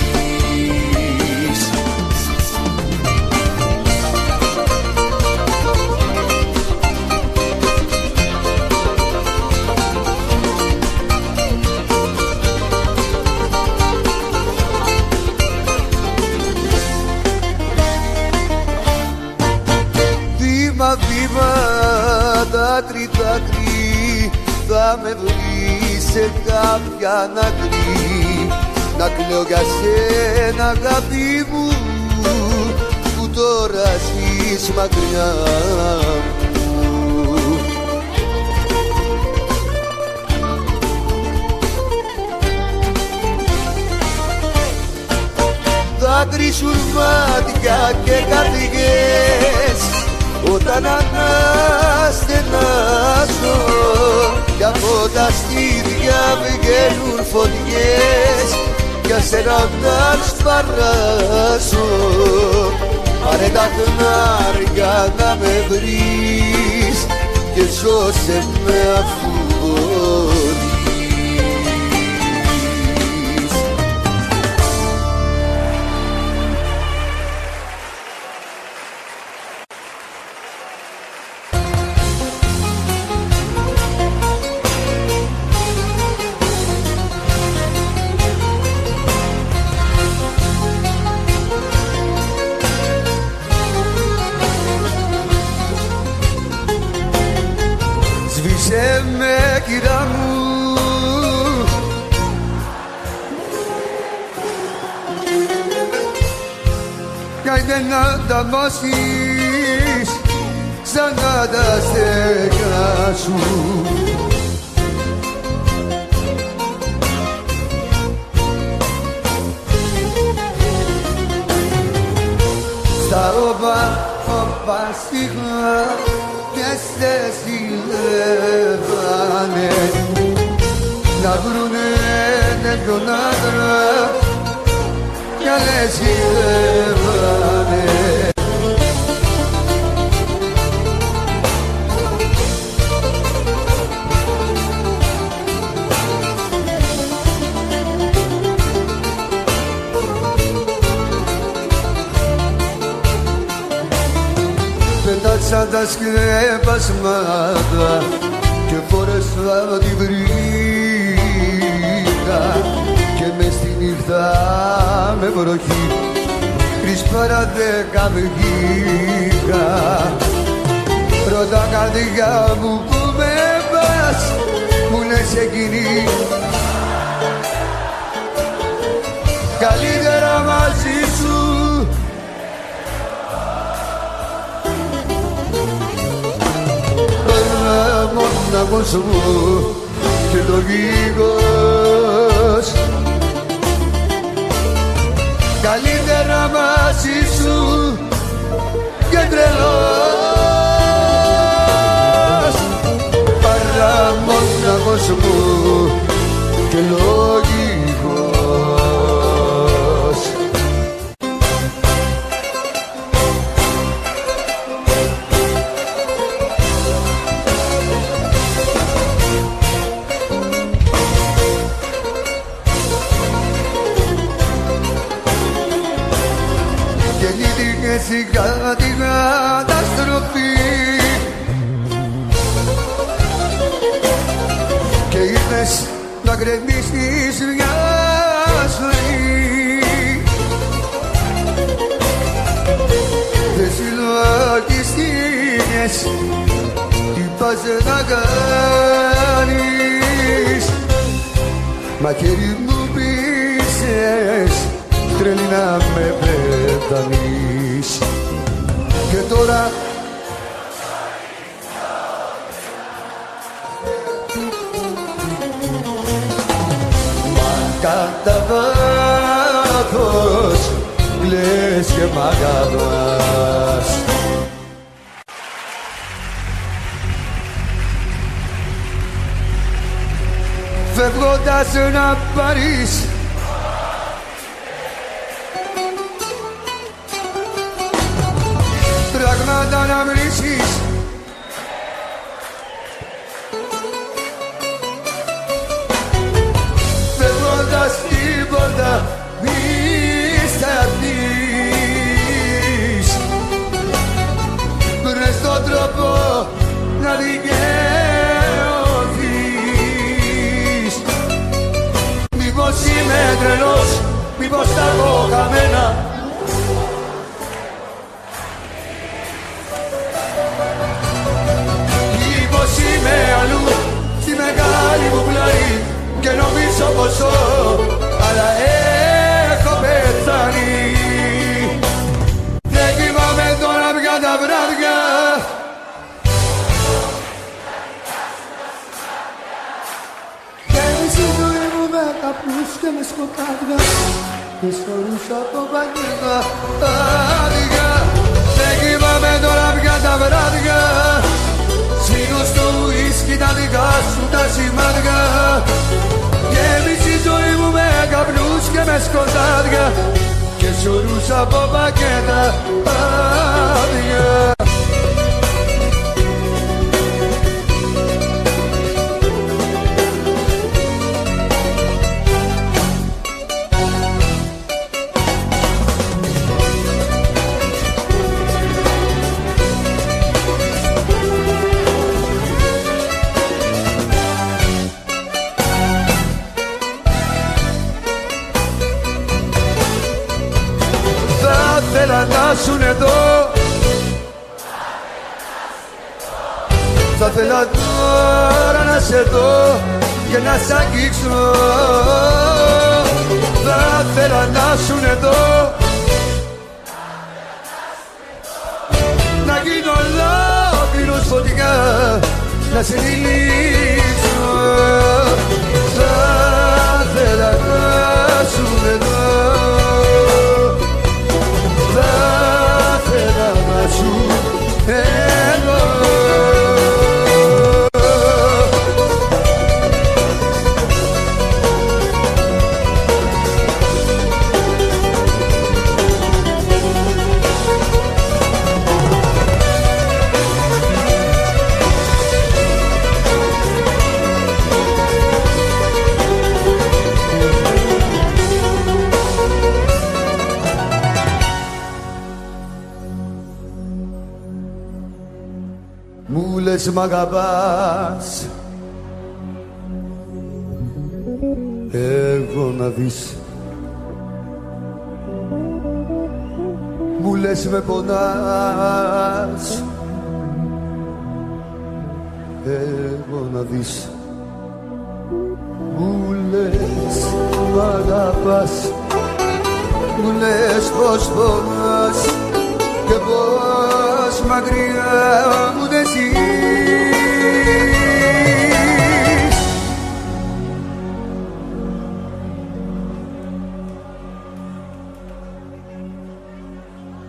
Βήμα, δάκρυ, δάκρυ, θα με βρεις σε κάποια άκρη. Να κλαίω για σένα αγάπη μου, που τώρα ζεις μακριά μου. μάτια και καρδιές. Όταν αναστενάζω κι από τα στήθια βγαίνουν φωτιές, για σένα να σπαράζω. Πάρε τα χνάρια να με βρεις και σώσε με αφού μπορείς. Σβήσε με κυρά μου, καίδε να τα μάσεις σαν να τα στέκια σου. Στα όπα στιχά και σε συλλεύανε να βρουνε τέτοιον άντρα κι άλλες συλλεύανε. Πέταξα τα σκεπασμάτα και φόρεσα τη βρήκα και μες στη νύχτα με βροχή 3 παρά 10 βγήκα. Ρώτα καρδιά μου που με πας, που λες εκείνη καλύτερα μαζί σου. Μόναχος μου και λογικός, καλύτερα μαζί σου και τρελός. Παρά μόναχος μου και λογικός. Σιγά την καταστροφή και ήρθες να γκρεμίσεις μια ζωή. Δεν συλλογιστήκες τι πας να κάνεις, μα χέρι μου πείσες τρελή να με πεθανείς. Και τώρα μα κατά βάθος κλαις και μ' αγαπάς. Φεύγοντας να πάρεις πράγματα να βρίσκεις, φεύγοντας την πόρτα μη σταθείς. Βρες τον τρόπο να δικαιωθείς. Μήπως είμαι τρελός, μήπως τα έχω χαμένα, είμαι αλλού στη μεγάλη μου πλάι και νομίζω πως ζω, αλλά έχω πεθάνει. Δεν κοιμάμαι τώρα πια τα βράδια, και η ζωή μου με καπνούς και με σκοτάδια και σωρούς από πανίδα. βράδια. Σβήνω στο ουίσκι τα δικά σου τα σημάδια. Γέμισε η ζωή μου με καπνούς και με σκοτάδια και σωρούς από πακέτα άδεια. Θέλα να σουν εδώ, θα θέλα τώρα να σε δω και να σ' αγγίξω. Θα θέλα να σουν εδώ, να γίνω ολόκληρος φωτιά, να σε τυλίξω. Θα θέλα να σουν εδώ, μου λες μ' αγαπάς, εγώ να δεις. Μου λες με πονάς, εγώ να δεις. Μου λες μ' αγαπάς, μου λες πως πονάς και πως μακριά μου δεν ζεις.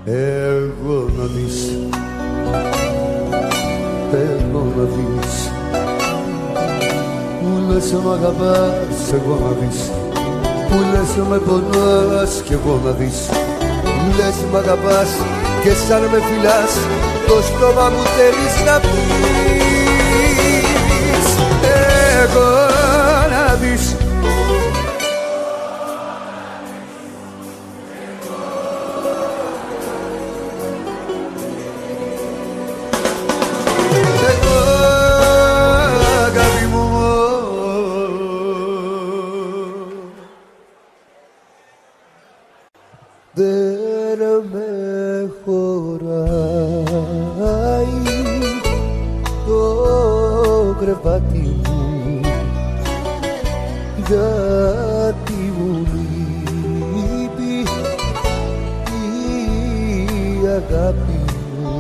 Εγώ να δεις, εγώ να δεις. Μου λες μ' αγαπάς, εγώ να δεις. Μου λες με πονάς κι εγώ να δεις. Μου λες μ' αγαπάς και σαν με φυλάς το στόμα μου θέλεις να πεις. Εγώ να δεις. Εγώ αγάπη μου δεν με χωράει το κρεβάτι μου, γιατί μου λείπει η αγάπη μου.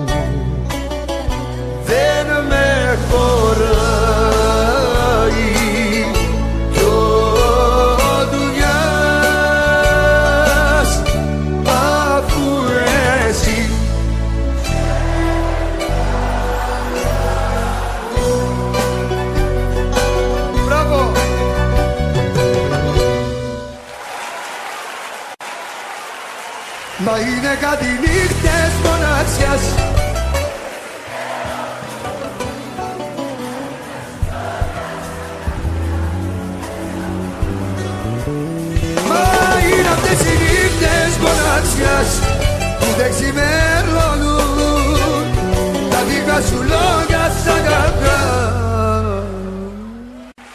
Δεν με χωράει κι ο δουλειάς αφού εσύ μα είναι κάτι νύχτες μοναξιάς. Μα είναι αυτές οι νύχτες μοναξιάς που δεν ξημερώνουν τα δικά σου λόγια σαν καρδιά.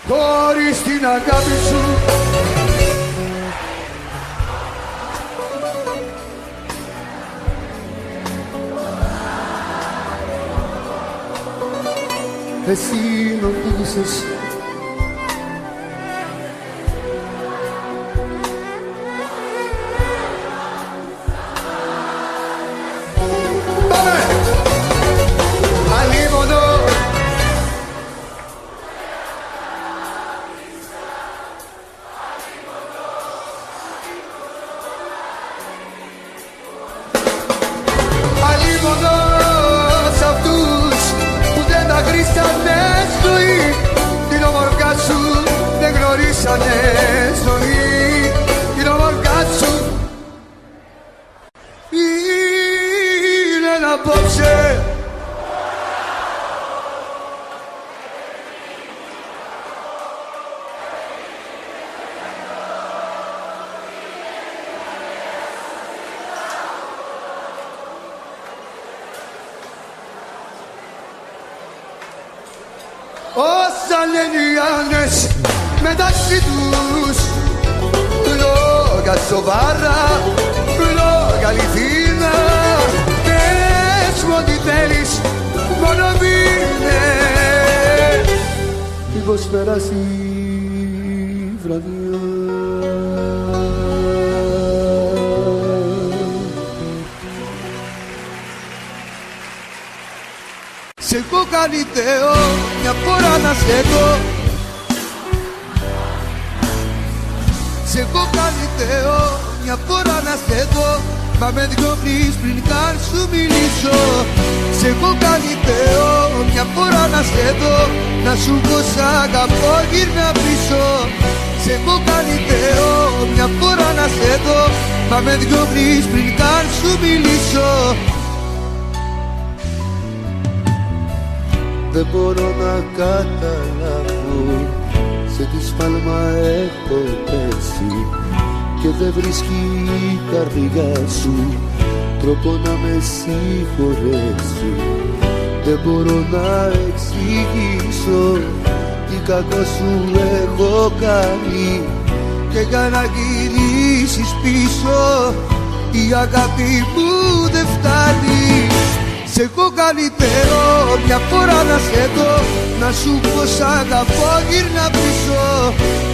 Χωρίς την αγάπη σου εσύ νομίζεις πάμε! Αλίμονο αλίμονο σ' αυτούς γνωρίσανε ζωή, την ομορφιά σου δεν γνωρίσανε ζωή, την ομορφιά σου είναι απόψε. Όσα λένε οι άνδρες μεταξύ τους, λόγια σοβαρά, λόγια αληθινά. Πες μου ό,τι θέλεις, μόνο μείνε. Μήπως περάσει η βραδιά. Σε έχω κάνει Θεό μια φορά να σε δω, σε έχω κάνει Θεό μια φορά να σε δω, μα με διώχνεις πριν καν σου μιλήσω. Σε έχω κάνει Θεό μια φορά να σε δω, να σου πω σ' αγαπώ γύρνα πίσω. Σε έχω κάνει Θεό μια φορά να σε δω, μα με διώχνεις πριν καν σου μιλήσω. Δεν μπορώ να καταλάβω σε τι σφάλμα έχω πέσει και δεν βρίσκει η καρδιά σου τρόπο να με συγχωρέσει. Δεν μπορώ να εξηγήσω τι κακό σου έχω κάνει και για να γυρίσεις πίσω η αγάπη μου δεν φτάνει. Σε έχω καλύτερο μια φορά να σε δω, να σου πω σ' αγαπώ γύρνα πίσω.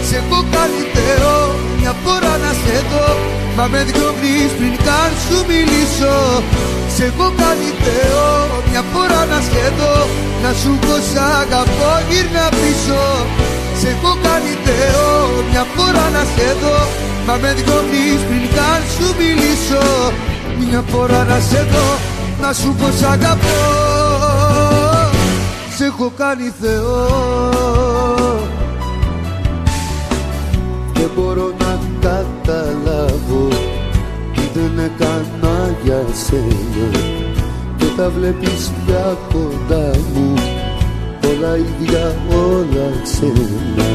Σε έχω καλύτερο μια φορά να σε δω, μα με διώχνεις πριν καν σου μιλήσω. Σε έχω καλύτερο μια φορά να σε δω, να σου πω σ' αγαπώ γύρνα πίσω. Σε έχω καλύτερο μια φορά να σε δω, μα με διώχνεις πριν καν σου μιλήσω. Μια φορά να σε δω, να σου πω σ' αγαπώ, σε έχω κάνει Θεό. Δεν μπορώ να καταλάβω τι δεν έκανα για σένα και τα βλέπεις πια κοντά μου, όλα ίδια όλα ξένα.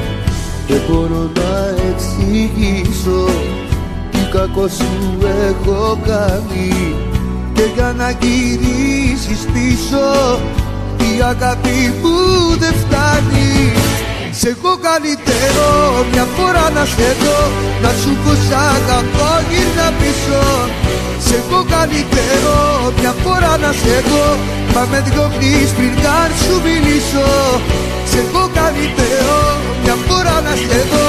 Δεν μπορώ να εξηγήσω τι κακό σου έχω κάνει και για να γυρίσεις πίσω η αγάπη μου δεν φτάνει. Σε έχω καλύτερο μια φορά να σε δω, να σου πω σ' αγαπώ γύρνα πίσω. Σε έχω καλύτερο μια φορά να σε δω, μα με διώχνεις πριν καν σου μιλήσω. Σε έχω καλύτερο μια φορά να σε δω,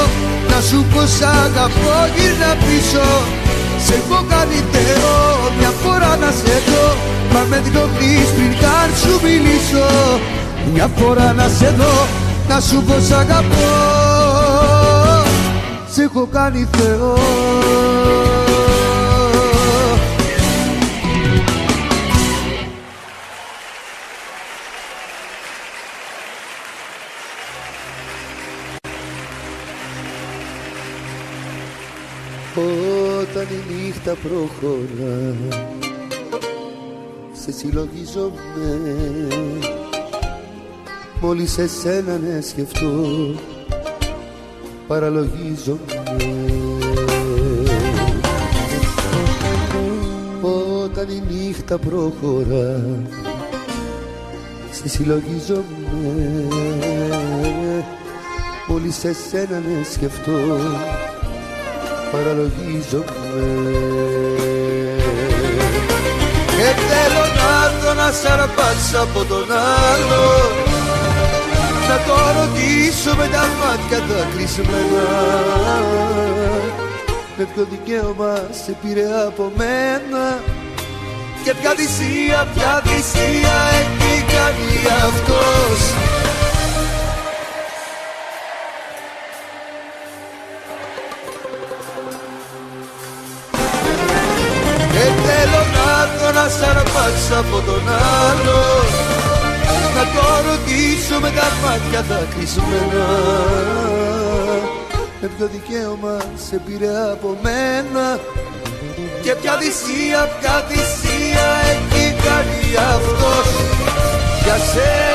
να σου πω σ' αγαπώ γύρνα πίσω. Σε έχω καλύτερο μια φορά να σε δω, μα με διώχνεις πριν καν σου μιλήσω. Μια φορά να σε δω, να σου πω σ' αγαπώ, σε έχω κάνει Θεό. Όταν η νύχτα προχωρά, σε συλλογίζομαι, μόλις εσένα ναι σκεφτώ, παραλογίζομαι. Όταν η νύχτα προχωρά, σε συλλογίζομαι, μόλις εσένα ναι σκεφτώ, παραλογίζομαι. Και θέλω να δω να σ' αρπάξω από τον άλλο, να το ρωτήσω με τα μάτια τα κλεισμένα, με ποιο δικαίωμα σε πήρε από μένα και ποια θυσία έχει κάνει αυτός. Και θέλω να δω να σ' αρπάξω από τον άλλο, να το ρωτήσω με τα μάτια τα κλεισμένα, με ποιο δικαίωμα σε πήρε από μένα και ποια θυσία έχει κάνει αυτός για σένα.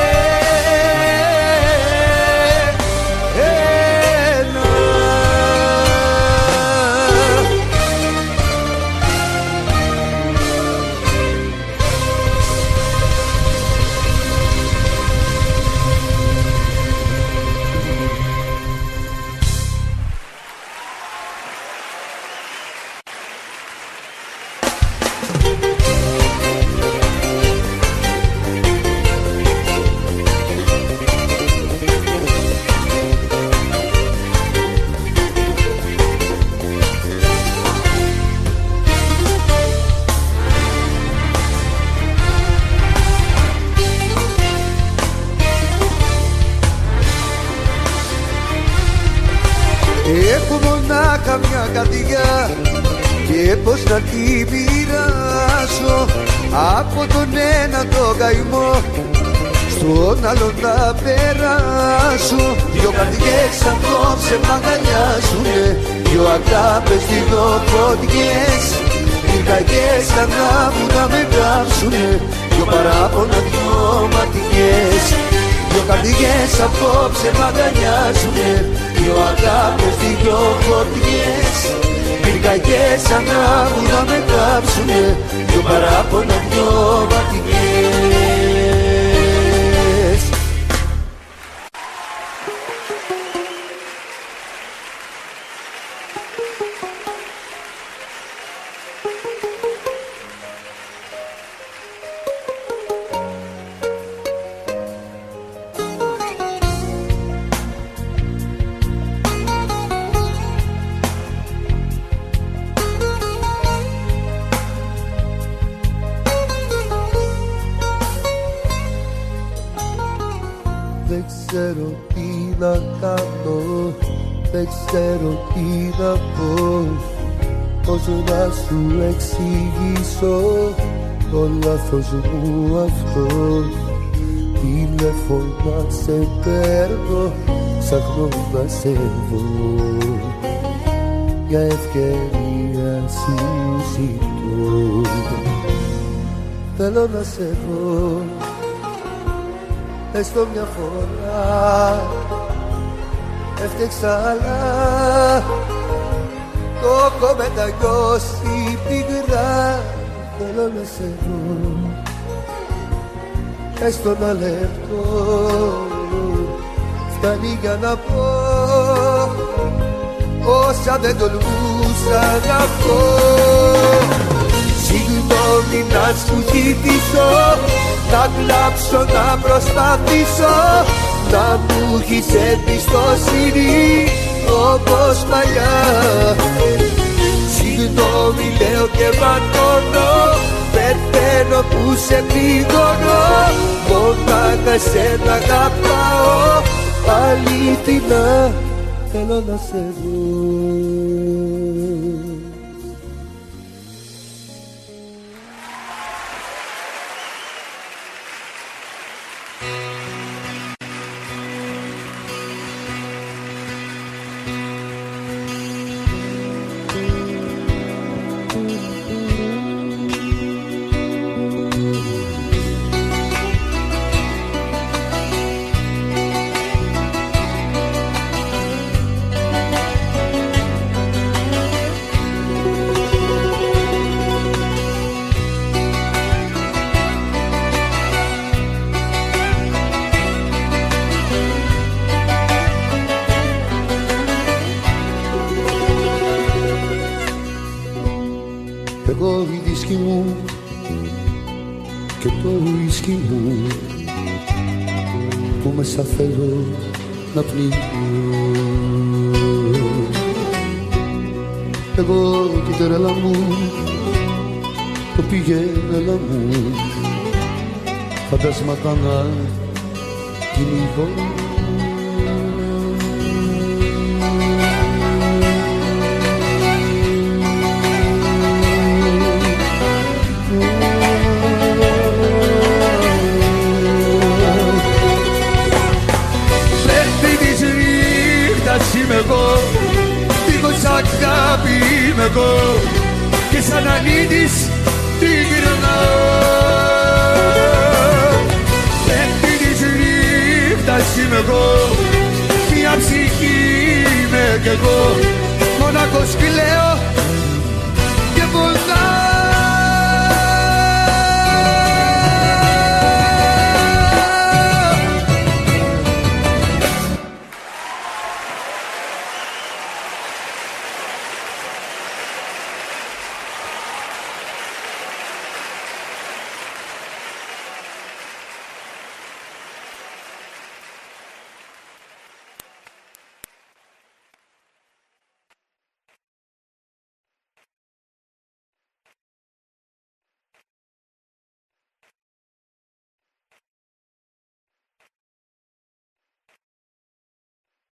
Έχω μονάχα μια καρδιά και πως να τη μοιράσω, από τον ένα το καημό στον άλλο να περάσω. Δυο καρδιές απόψε μ' αγκαλιάζουνε, δυο αγάπες, δυο φωτιές, πυρκαγιές ανάβουν να με κάψουνε, δυο παράπονα, δυο ματιές. Δυο καρδιές απόψε μ' αγκαλιάζουνε, δυο αγάπες, δυο φωτιές, πυρκαγιές ανάβουν να με κάψουνε, δυο παράπονα, δυο ματιές. Δεν ξέρω τι να κάνω, δεν ξέρω τι να πω, πώς να σου εξηγήσω το λάθος μου αυτό. Τηλέφωνα σε παίρνω, ψάχνω να σε βρω, για ευκαιρία σου ζητώ. Θέλω να σε βρω, έστω μια φορά, έφτιαξα αλλά το έχω μετανιώσει πικρά. Θέλω να σε βρω, έστω ένα λεπτό, φτάνει για να πω όσα δεν τολμούσα να πω. Συγγνώμη να σου ζητήσω, να κλάψω, να προσπαθήσω, να μου έχεις εμπιστοσύνη όπως παλιά. Συγγνώμη λέω και ματώνω, πεθαίνω που σε πληγώνω, μονάχα εσένα αγαπάω, αληθινά θέλω να σε δω. Εγώ η δίσκη μου και το ουίσκι μου, που μέσα θέλω να πνίγω. Εγώ την τρέλα μου, το πηγαίνελα μου, φαντάσματα να κυνηγώ. εγώ και σαν αλήτης την γυρνάω. Πέμπτη της νύχτας είμαι εγώ, μια ψυχή είμαι κι εγώ, μοναχός κλαίω